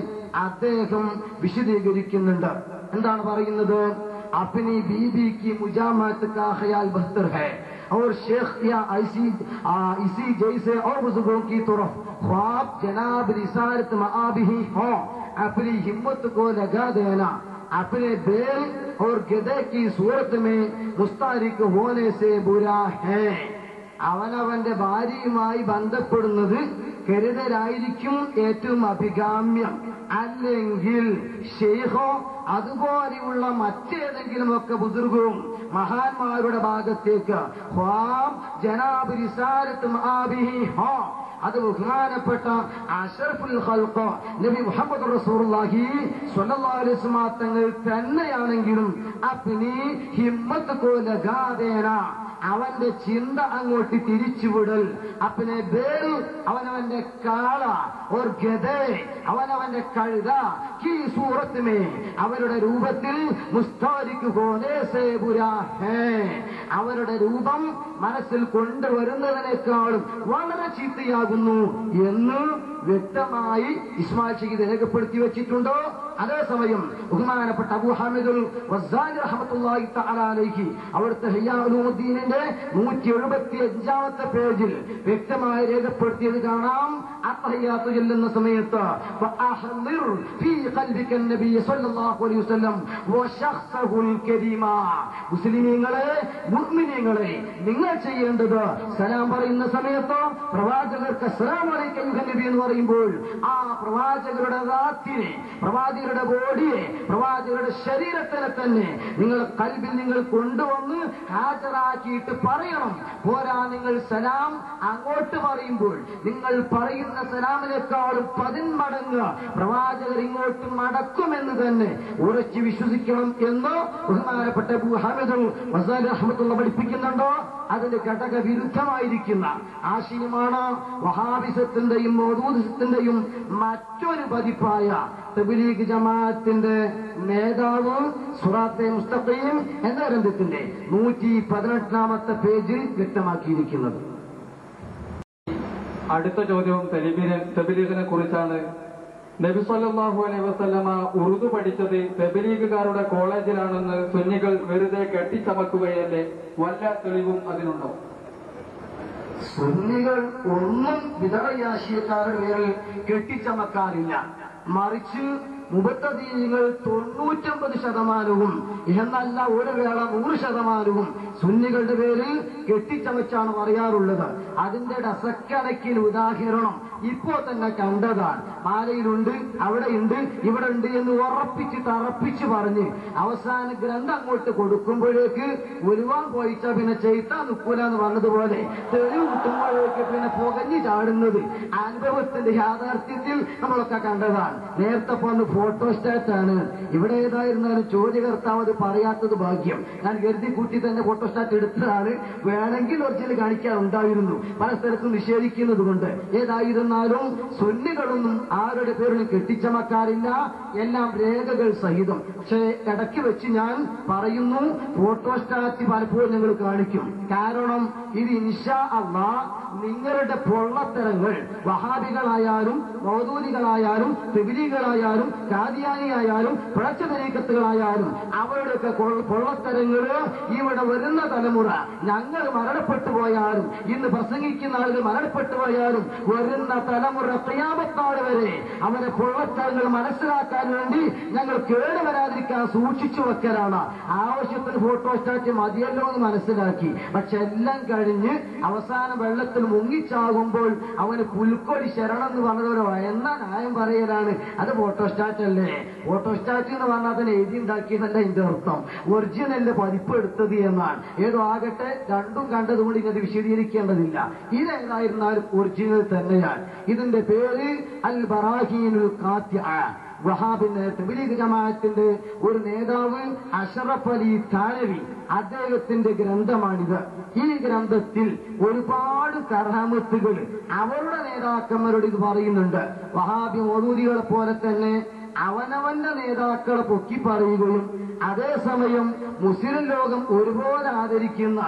അദ്ദേഹം വിശദീകരിക്കുന്നുണ്ട്. എന്താണ് പറയുന്നത്? अपनी बीबी की मुजामत का ख्याल बेहतर है और शेख या इसी जैसे और बुजुर्गों की तरफ ख्वाब जनाब रिसालत मआबी हो, अपनी हिम्मत को लगा देना, अपने बैल और गधे की सूरत में मुस्तारिक होने से बुरा है. അവനവന്റെ ഭാര്യയുമായി ബന്ധപ്പെടുന്നത് കരുതലായിരിക്കും ഏറ്റവും അഭികാമ്യം. അല്ലെങ്കിൽ ഷെയ്ഖോ അതുപോലെയുള്ള മറ്റേതെങ്കിലുമൊക്കെ ബുസുർഗും മഹാന്മാരുടെ ഭാഗത്തേക്ക് ഖ്വാബ് ജനാബ് റിസാലത്ത് മആബിഹി ഹോ, അത് ബഹുമാനപ്പെട്ട അഷ്റഫുൽ ഖൽഖ് നബി മുഹമ്മദ് റസൂലുള്ളാഹി സ്വല്ലല്ലാഹു അലൈഹി വസല്ലം തങ്ങൾ തന്നെയാണെങ്കിലും അപ്നി ഹിമ്മത്ത് കോ ലഗാ ദേനാ, അവന്റെ ചിന്ത അങ്ങോട്ട് തിരിച്ചുവിടൽ, അപ്പനെ ബേൽ അവനവന്റെ കാള ഓർ ഗദേ അവനവന്റെ കഴുത ഈ സൂറത്തുമേ അവരുടെ രൂപത്തിൽ മുസ്താരിക് ഹോനെ സേ ബുരാ ഹേ, അവരുടെ രൂപം മനസ്സിൽ കൊണ്ടുവരുന്നതിനേക്കാളും വളരെ ചീത്തയാകുന്നു എന്ന് വ്യക്തമായി ഇസ്മായിൽ ഷഹീദ് രേഖപ്പെടുത്തി വെച്ചിട്ടുണ്ടോ? അതേസമയം ബഹുമാനപ്പെട്ട അബൂ ഹാമിദുൽ വസ്സാലി റഹ്മത്തുള്ളാഹി തആല അലൈഹി അവിടുത്തെ ഇഹ്യാ ഉലൂമുദ്ദീനിന്റെ 175 പേജിൽ വ്യക്തമായി രേഖപ്പെടുത്തിയത് കാണാം. അത്തഹിയാത്ത് ചൊല്ലുന്ന സമയത്ത് ഫഅഹ്ദിർ ഫീ ഖൽബിക നബി സ്വല്ലല്ലാഹു അലൈഹി വസല്ലം വശഖ്സഹുൽ കരീമ, മുസ്ലിമീങ്ങളെ മുഅ്മിനീങ്ങളെ നിങ്ങൾ ചെയ്യേണ്ടത് സലാം പറയുന്ന സമയത്ത് പ്രവാചകർക്ക് അസ്സലാമു അലൈക അയ്യുഹൻ നബി എന്ന് പറയുമ്പോൾ ആ പ്രവാചകരുടെ ദാത്തിനെ, പ്രവാചകരുടെ ബോഡിയെ, പ്രവാചകരുടെ ശരീരത്തിനെ തന്നെ നിങ്ങൾ കൽബിൽ നിങ്ങൾ കൊണ്ടുവന്ന് ഹാജരാക്കിയിട്ട് പറയണം. പോരാ, നിങ്ങൾ സലാം അങ്ങോട്ട് പറയുമ്പോൾ നിങ്ങൾ പറയുന്ന സലാമിനേക്കാളും 10 മടങ്ങ് പ്രവാചകർ ഇങ്ങോട്ട് മടക്കുമെന്ന് തന്നെ ഉറച്ചു വിശ്വസിക്കണം എന്ന് ബഹുമാനപ്പെട്ട അബൂ ഹാമിദുൽ വസ്സാലി റഹ്മത്തുള്ളാഹി പഠിപ്പിക്കുന്നുണ്ടോ? അതിന് ഘടക വിരുദ്ധമായിരിക്കുന്ന ആശയമാണ് വഹാബിസത്തിന്റെയും മൗദൂദിസത്തിന്റെയും മറ്റൊരു പതിപ്പായ തബ്ലീഗ് ജമാഅത്തിന്റെ നേതാവ് സുറാത്തെ മുസ്തഖീം എന്ന ഗ്രന്ഥത്തിന്റെ 118 പേജിൽ വ്യക്തമാക്കിയിരിക്കുന്നത്. അടുത്ത ചോദ്യവും തബ്ലീഗിനെ കുറിച്ചാണ്. നബി സല്ലല്ലാഹു അലൈഹി വസല്ലമ ഉറുദു പഠിച്ചത് തബ്ലീഗുകാരുടെ കോളേജിലാണെന്ന് സുന്നികൾ വെറുതെ കെട്ടിച്ചമക്കുകയല്ലേ? വല്ല തെളിവും അതിനുണ്ടോ? സുന്നികൾ ഒന്നും വിതറയാശയക്കാരുടെ പേരിൽ കെട്ടിച്ചമക്കാറില്ല. മറിച്ച് മുബത്തദീങ്ങൾ 99% എന്നല്ല ഒരു വേള 100% സുന്നികളുടെ പേരിൽ കെട്ടിച്ചമച്ചാണ് പറയാറുള്ളത്. അതിന്റെ ഡസക്കണക്കിന് ഉദാഹരണം ഇപ്പോ തന്നെ കണ്ടതാണ്. മാലയിലുണ്ട്, അവിടെയുണ്ട്, ഇവിടെ ഉണ്ട് എന്ന് ഉറപ്പിച്ച് തറപ്പിച്ച് പറഞ്ഞ് അവസാന ഗ്രന്ഥം അങ്ങോട്ട് കൊടുക്കുമ്പോഴേക്ക് ഒരുവാൻ പോയിച്ചാ പിന്നെ ചെയ്ത്താൻ നിൽക്കൂല എന്ന് പറഞ്ഞതുപോലെ തെളിവ് കിട്ടുമ്പോഴേക്ക് പിന്നെ പുകഞ്ഞു ചാടുന്നത് അനുഭവത്തിന്റെ യാഥാർത്ഥ്യത്തിൽ നമ്മളൊക്കെ കണ്ടതാണ്. നേരത്തെ പോന്ന് ഫോട്ടോസ്റ്റാറ്റാണ്. ഇവിടെ ഏതായിരുന്നാലും ചോദ്യകർത്താവ് അത് പറയാത്തത് ഭാഗ്യം. ഞാൻ കരുതി കൂട്ടി തന്നെ ഫോട്ടോസ്റ്റാറ്റ് എടുത്തതാണ്. വേണമെങ്കിൽ ഒറിജിനൽ കാണിക്കാറുണ്ടായിരുന്നു, പല സ്ഥലത്തും നിഷേധിക്കുന്നത് കൊണ്ട്. ഏതായിരുന്നാലും സുന്നികളൊന്നും ആരുടെ പേരിലും കെട്ടിച്ചമക്കാറില്ല, എല്ലാം രേഖകൾ സഹിതം. പക്ഷേ ഇടയ്ക്ക് വെച്ച് ഞാൻ പറയുന്നു, ഫോട്ടോസ്റ്റാറ്റ് പലപ്പോഴും ഞങ്ങൾ കാണിക്കും. കാരണം ഇത് ഇൻഷാ അല്ലാഹ് നിങ്ങളുടെ പൊള്ളത്തരങ്ങൾ വഹാബികളായാലും മൗദൂദികളായാലും തബ്ലീഗുകളായാലും ഖാദിയാനിയായാലും പിഴച്ച തരീഖത്തുകളായാലും അവരുടെയൊക്കെ പൊള്ളത്തരങ്ങള് ഇവിടെ വരുന്ന തലമുറ ഞങ്ങൾ മരണപ്പെട്ടു പോയാലും ഇന്ന് പ്രസംഗിക്കുന്ന ആളുകൾ മരണപ്പെട്ടു പോയാലും വരുന്ന തലമുറ ഖിയാമത്ത് വരെ അവരെ പൊള്ളത്തരങ്ങൾ മനസ്സിലാക്കാൻ വേണ്ടി ഞങ്ങൾ കേടുവരാതിരിക്കാൻ സൂക്ഷിച്ചു വെക്കലാണ്. ആവശ്യത്തിന് ഫോട്ടോസ്റ്റാറ്റ് മതിയല്ലോ എന്ന് മനസ്സിലാക്കി. പക്ഷെ എല്ലാം കഴിഞ്ഞ് അവസാനം വെള്ളത്തിൽ മുങ്ങിച്ചാകുമ്പോൾ അവന് പുൽക്കൊടി ശരണം എന്ന് പറഞ്ഞവരോ എന്ന ന്യായം പറയലാണ്. അത് ഫോട്ടോസ്റ്റാറ്റ് അല്ലേ? ഫോട്ടോസ്റ്റാറ്റ് എന്ന് പറഞ്ഞാൽ അതിനെ എഴുതി ഉണ്ടാക്കിയതല്ല ഇതിന്റെ അർത്ഥം. ഒറിജിനലിന്റെ പതിപ്പ് എടുത്തത് എന്നാണ്. ഏതോ ആകട്ടെ, രണ്ടും കണ്ടതുകൊണ്ട് ഇങ്ങനെ വിശദീകരിക്കേണ്ടതില്ല. ഇതേതായിരുന്നാലും ഒറിജിനൽ തന്നെയാണ്. ഇതിന്റെ പേര് അൽ ബറാഹീനുൽ ഖാത്തിഅ. വഹാബിന്റെ തബ്ലീഗ് ജമാഅത്തിന്റെ ഒരു നേതാവ് അഷ്റഫ് അലി താനവി, അദ്ദേഹത്തിന്റെ ഗ്രന്ഥമാണിത്. ഈ ഗ്രന്ഥത്തിൽ ഒരുപാട് കറാമത്തുകൾ അവരുടെ നേതാക്കന്മാരോട് ഇത് പറയുന്നുണ്ട്. വഹാബി മൗദൂദികളെ പോലെ തന്നെ അവനവന്റെ നേതാക്കളെ പൊക്കി പറയുകയും അതേസമയം മുസ്ലിം ലോകം ഒരുപോലെ ആദരിക്കുന്ന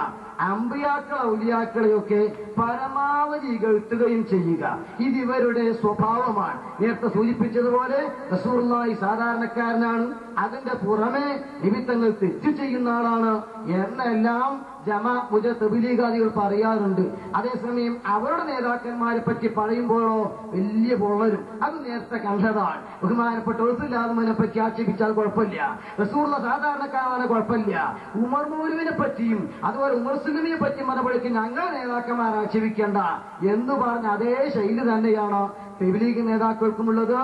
അമ്പിയാക്കൾ ഔലിയാക്കളെയൊക്കെ പരമാവധി ഇകഴ്ത്തുകയും ചെയ്യുക. ഇതിവരുടെ സ്വഭാവമാണ്. നേരത്തെ സൂചിപ്പിച്ചതുപോലെ റസൂലുള്ളാഹി സാധാരണക്കാരനാണ്, അതിന്റെ പുറമെ നിമിത്തങ്ങൾ തെറ്റു ചെയ്യുന്ന ആളാണ് എന്നെല്ലാം ജമാഅത്ത് തബ്ലീഗാദികൾ പറയാറുണ്ട്. അതേസമയം അവരുടെ നേതാക്കന്മാരെ പറ്റി പറയുമ്പോഴോ വലിയ പൊള്ളരും. അത് നേരത്തെ കണ്ടതാണ്. ബഹുമാനപ്പെട്ട റസൂലുള്ളാഹിനെ പറ്റി ആക്ഷേപിച്ചാൽ കുഴപ്പമില്ല, റസൂലുള്ള സാധാരണക്കാരനെ കുഴപ്പമില്ല. ഉമർ മൗലവിനെ പറ്റിയും അതുപോലെ ഉമർ സുലമിയെ പറ്റിയും മറുപടിക്ക് ഞങ്ങളെ നേതാക്കന്മാരെ ആക്ഷേപിക്കേണ്ട എന്ന് പറഞ്ഞ അതേ ശൈലി തന്നെയാണ് തബ്ലീഗ് നേതാക്കൾക്കുമുള്ളത്.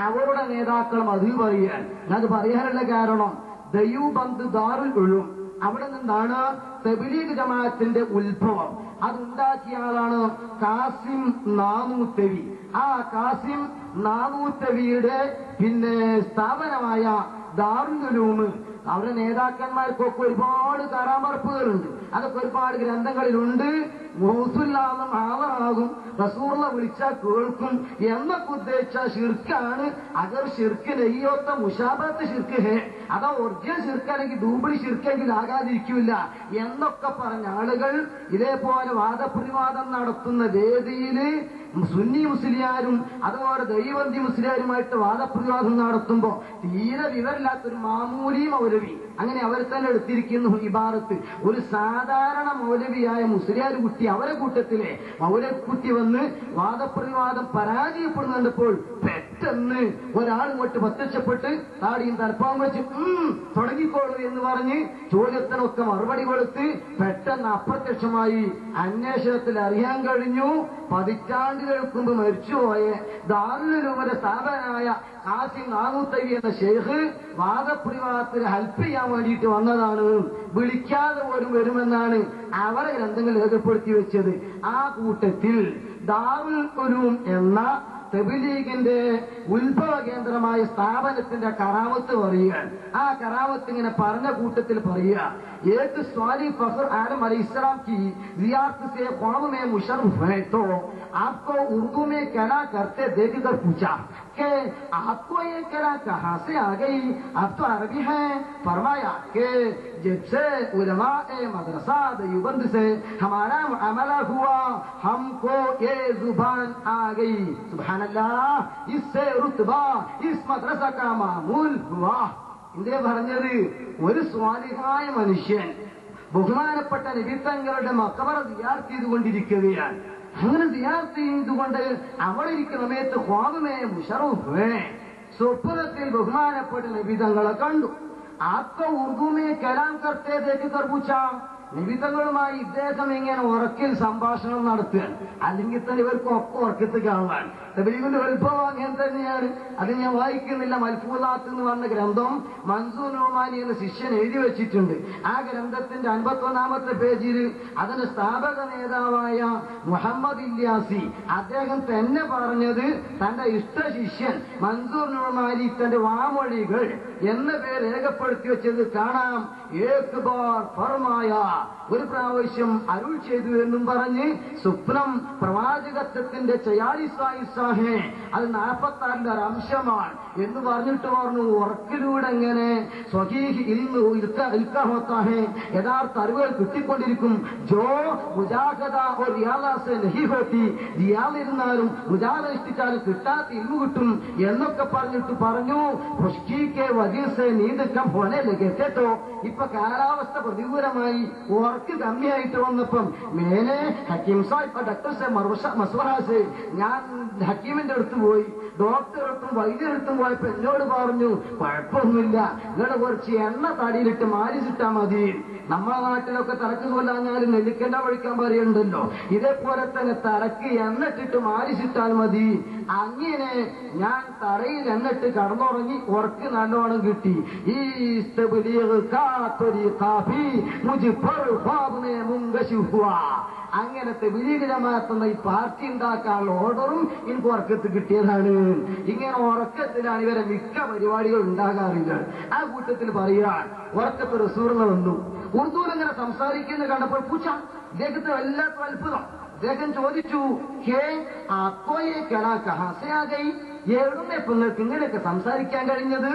അവരുടെ നേതാക്കളും അത് പറയാൻ. അത് പറയാനുള്ള കാരണം ദയൂബന്ദ് ദാറുൽ ഉലൂം, അവിടെ നിന്നാണ് തബ്ലീഗ് ജമാഅത്തിന്റെ ഉത്ഭവം. അതുണ്ടാക്കിയ ആളാണ് കാസിം നാനൂത്തവി. ആ കാസിം നാനൂത്തവിയുടെ സ്ഥാപനമായ ദാറുൽ ഉലൂം, അവരുടെ നേതാക്കന്മാർക്കൊക്കെ ഒരുപാട് കറാമറപ്പുകളുണ്ട്. അതൊക്കെ ഒരുപാട് ഗ്രന്ഥങ്ങളിലുണ്ട്. മൗസുല്ലാന്നും ആവറാകും, റസൂലുള്ള വിളിച്ചാൽ കേൾക്കും എന്നൊക്കെ ഉദ്ദേശിച്ച ഷിർക്കാണ്. അഗർ ഷിർക്ക് നെയ്യോത്ത മുഷാബത്ത് ഷിർക്ക് ഹേ, അതോ ഒറിജിനൽ ഷിർക്കാണെങ്കിൽ ഡൂബിളി ഷിർക്കെങ്കിൽ ആകാതിരിക്കില്ല എന്നൊക്കെ പറഞ്ഞ ആളുകൾ ഇതേപോലെ വാദപ്രതിവാദം നടത്തുന്ന വേദിയില് സുന്നി മുസ്ലിയാരും അതുപോലെ ദൈവന്തി മുസ്ലിയാരുമായിട്ട് വാദപ്രതിവാദം നടത്തുമ്പോ തീരെ വിവരമില്ലാത്തൊരു മാമൂലി മൗലവി, അങ്ങനെ അവരെ തന്നെ എടുത്തിരിക്കുന്നു ഇബാറത്ത്. ഒരു സാധാരണ മൗലവിയായ മുസ്ലിയാർ കുട്ടി, അവരെ കൂട്ടത്തിലെ മൗലക്കുട്ടി വന്ന് വാദപ്രതിവാദം പരാജയപ്പെടുന്നുണ്ടപ്പോൾ പെട്ടെന്ന് ഒരാൾ ഇങ്ങോട്ട് പ്രത്യക്ഷപ്പെട്ട് താടിയും തലപ്പാവും വെച്ച് തുടങ്ങിക്കോളൂ എന്ന് പറഞ്ഞ് ചോദ്യത്തിനൊക്കെ മറുപടി കൊടുത്ത് പെട്ടെന്ന് അപ്രത്യക്ഷമായി. അന്വേഷണത്തിൽ അറിയാൻ കഴിഞ്ഞു പതിറ്റാണ്ടുകൾക്ക് മുമ്പ് മരിച്ചുപോയ ദാറുൽ ഉലൂമിന്റെ സ്ഥാപകനായ കാസിം നാനൂത്തവി എന്ന ഷെയ്ഖ് വാദപ്രതിവാദത്തിന് ഹെൽപ്പ് ചെയ്യാൻ വേണ്ടിയിട്ട് വന്നതാണ്. വിളിക്കാതെ പോലും വരുമെന്നാണ് അവരെ ഗ്രന്ഥങ്ങൾ രേഖപ്പെടുത്തി വെച്ചത്. ആ കൂട്ടത്തിൽ ദാറുൽ ഉലൂം എന്ന തബ്ലീഗിന്റെ ഉത്ഭവ കേന്ദ്രമായ സ്ഥാപനത്തിന്റെ കറാമത്ത് പറയുക. ആ കറാമത്ത് ഇങ്ങനെ പറഞ്ഞ കൂട്ടത്തിൽ പറയുക, एक स्वाली फखर आदम अलैहिस्सलाम की जियारत से ख्वाब में मुशर्रफ है, तो आपको उर्दू में कहना करते देखकर पूछा कि आपको ये कहना कहाँ से आ गई, आप तो अरबी हैं। फरमाया कि जब से उलमाए मदरसा देवबंद से हमारा मुआमला हुआ, हमको ये जुबान आ गई। सुभान अल्लाह, इससे रुतबा इस मदरसा का मामूल हुआ. ഇതേ പറഞ്ഞത് ഒരു സ്വാലിഹായ മനുഷ്യൻ ബഹുമാനപ്പെട്ട നബിത്തങ്ങളുടെ മഖബറ സിയാറത്ത് ചെയ്തുകൊണ്ടിരിക്കുകയാണ്. അങ്ങനെ സിയാറത്ത് ചെയ്തുകൊണ്ട് അവിടെ ഇരിക്കുന്ന സമയത്ത് ഖ്വാബുമേ മുശറഫ്, സ്വപ്നത്തിൽ ബഹുമാനപ്പെട്ട നബിതങ്ങളെ കണ്ടു. ആപ്പ ഉറുദുമേ കലാം കർത്തേ ദേഖിക്കർ പൂച്ചാ, നിബിതങ്ങളുമായി ഇദ്ദേഹം ഇങ്ങനെ ഉറക്കിൽ സംഭാഷണം നടത്തുകയാണ്. അല്ലെങ്കിൽ തന്നെ ഇവർക്ക് ഒക്കെ ഉറക്കത്ത് കാണാൻ തബ്ലീഗിന്റെ ഉത്ഭവം അങ്ങനെ തന്നെയാണ്. അത് ഞാൻ വായിക്കുന്നില്ല. മൽഫൂലാത്ത് എന്ന് പറഞ്ഞ ഗ്രന്ഥം മൻസൂർ നൊമാനി എന്ന ശിഷ്യൻ എഴുതി വെച്ചിട്ടുണ്ട്. ആ ഗ്രന്ഥത്തിന്റെ 51-ാമത്തെ പേജിൽ അതിന്റെ സ്ഥാപക നേതാവായ മുഹമ്മദ് ഇല്യാസി അദ്ദേഹം തന്നെ പറഞ്ഞത് തന്റെ ഇഷ്ട ശിഷ്യൻ മൻസൂർ നൊമാനി തന്റെ വാമൊഴികൾ എന്ന പേര് രേഖപ്പെടുത്തി വെച്ചത് കാണാം. ഏക് ബാർ ഫർമായ, ഒരു പ്രാവശ്യം അരുൾ ചെയ്തു എന്നും പറഞ്ഞ് സ്വപ്നം പ്രവാചകത്വത്തിന്റെ 46 അത് 46 ഒരു അംശമാണ് എന്ന് പറഞ്ഞിട്ട് പറഞ്ഞു. ഉറക്കിലൂടെ എങ്ങനെ സ്വഹീഹ് ഇൽക്കാഹോത്താഹേ, യഥാർത്ഥ അറിവുകൾ കിട്ടിക്കൊണ്ടിരിക്കും. ജോ മുജാഹദ ഓർ റിയാദാസെ നഹി ഹോത്തി, റിയാദിരുന്നാലും മുജാഹദ ഇഷ്ടിച്ചാലും കിട്ടാത്ത ഇൽമു കിട്ടും എന്നൊക്കെ പറഞ്ഞിട്ട് പറഞ്ഞു. ഖുശ്കീക്കെ വജീസെ നീന്ത് കം ഹോനെ ലഗേട്ടോ, ഇപ്പൊ കാലാവസ്ഥ പ്രതികൂലമായി ഉറക്ക് കമ്മിയായിട്ട് വന്നപ്പം മേനെ ഹക്കീം സാഹിബ് ഡോക്ടർ സെ മസ്വറാസെ, ഞാൻ ഹക്കീമിന്റെ അടുത്ത് പോയി, ഡോക്ടറെ അടുത്തും വൈദ്യരെടുത്തും പോയപ്പോ എന്നോട് പറഞ്ഞു കുഴപ്പമൊന്നുമില്ല, നിങ്ങളെ കുറച്ച് എണ്ണ തടിയിലിട്ട് മാലിച്ചിട്ടാ മതി. നമ്മളെ നാട്ടിലൊക്കെ തലക്ക് കൊല്ലാഞ്ഞാലും നെല്ലിക്കണ്ട വഴിക്കാൻ പറയുന്നുണ്ടല്ലോ, ഇതേപോലെ തന്നെ തലക്ക് എണ്ണിട്ടിട്ട് മാലിച്ചിട്ടാൽ മതി. അങ്ങനെ ഞാൻ തറയിൽ എണ്ണിട്ട് കടന്നുറങ്ങി, ഉറക്ക് നല്ലോണം കിട്ടി. ഈ അങ്ങനത്തെ വിലീകരമാക്കുന്ന ഈ പാർട്ടി ഉണ്ടാക്കാനുള്ള ഓർഡറും എനിക്ക് ഉറക്കത്ത് കിട്ടിയതാണ്. ഇങ്ങനെ ഉറക്കത്തിലാണ് ഇവരെ മിക്ക പരിപാടികൾ ഉണ്ടാകാറില്ല. ആ കൂട്ടത്തിൽ പറയാൻ ഉറക്കത്ത് റസൂൽ വന്നു. ഉറുദുവിൽ ഇങ്ങനെ സംസാരിക്കുന്നത് കണ്ടപ്പോൾ പൂച്ച ഇദ്ദേഹത്തെ വല്ലാത്ത അത്ഭുതം. അദ്ദേഹം ചോദിച്ചു, ഹേ ആക്കോയെ കലാ കഹാസെ ആ ഗയി, എവിടുന്ന ഇപ്പൊ നിങ്ങൾക്ക് ഇങ്ങനെയൊക്കെ സംസാരിക്കാൻ കഴിഞ്ഞത്?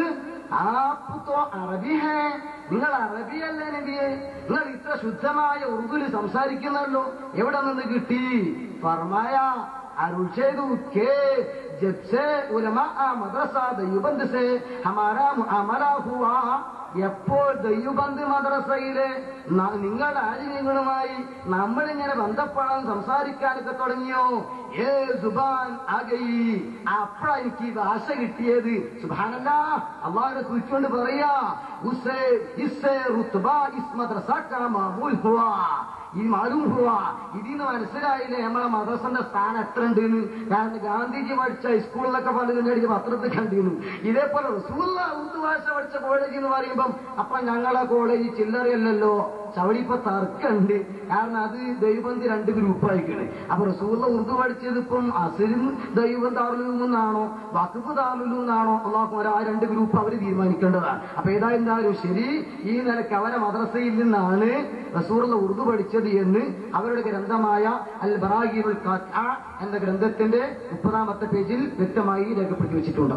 ആപ്പുത്തോ അറബി ഹേ, നിങ്ങൾ അറബിയല്ലേ നബിയെ? നിങ്ങൾ ഇത്ര ശുദ്ധമായ ഉറുദുവിൽ സംസാരിക്കുന്നല്ലോ, എവിടെ നിന്ന് കിട്ടി? ഫർമായ अरुण के जब से उलमा मदरसा देवबंद से हमारा मुआमला हुआ, എപ്പോൾ ദൈവബന്ധ മദ്രസയിലെ നിങ്ങളുടെ ആലിമ്യങ്ങളുമായി നമ്മളിങ്ങനെ ബന്ധപ്പെടാൻ സംസാരിക്കാനൊക്കെ തുടങ്ങിയോ, ഏ സുബാൻ ആകയി, അപ്പഴാ എനിക്ക് ഈ ഭാഷ കിട്ടിയത്. സുബ്ഹാനല്ലാഹ്, അള്ളാഹുവിനെ കുറിച്ചുകൊണ്ട് പറയാ, ഉസ്സേ ഇസ്സേ റുത്ബാ ഇസ് മദ്രസ കാ മാമൂൽ ഹുവാ, ഈ മാലൂം ഹുവാ, ഇതിന്ന് മനസ്സിലായില്ലേ നമ്മളെ മദ്രസന്റെ സ്ഥാനം എത്ര ഉണ്ടെന്ന്. കാരണം ഗാന്ധിജി പഠിച്ച സ്കൂളിലൊക്കെ പലതിന്റെ പത്രത്തിൽ കണ്ടിരുന്നു. ഇതേപോലെ റസൂലുള്ളാ ഉറുദു ഭാഷ പഠിച്ച കോളേജ് എന്ന് പറയുമ്പം അപ്പൊ ഞങ്ങളെ കോളേജ് ചില്ലറയല്ലല്ലോ, ചവടിപ്പോ തർക്കമുണ്ട്. കാരണം അത് ദൈവബന്ധി 2 ഗ്രൂപ്പായിക്കണ്. അപ്പൊ റസൂലുള്ളാ ഉറുദു പഠിച്ചത് ഇപ്പം അസ്ലും ദൈവബന്ധ ദാറുൽ ഉലൂമിന്നാണോ വഖഫ് ദാറുൽ ഉലൂമിന്നാണോ, അള്ളാഹു ആ 2 ഗ്രൂപ്പ് അവർ തീരുമാനിക്കേണ്ടതാണ്. അപ്പൊ ഏതായിരുന്നാലും ശരി, ഈ നിലയ്ക്ക് അവരെ മദ്രസയിൽ നിന്നാണ് റസൂലുള്ളാ ഉറുദു പഠിച്ചത് എന്ന് അവരുടെ ഗ്രന്ഥമായ അൽ ബറാഗീനുൽ ഖാത്അ എന്ന ഗ്രന്ഥത്തിന്റെ 30-ാമത്തെ പേജിൽ വ്യക്തമായി രേഖപ്പെടുത്തി വെച്ചിട്ടുണ്ട്.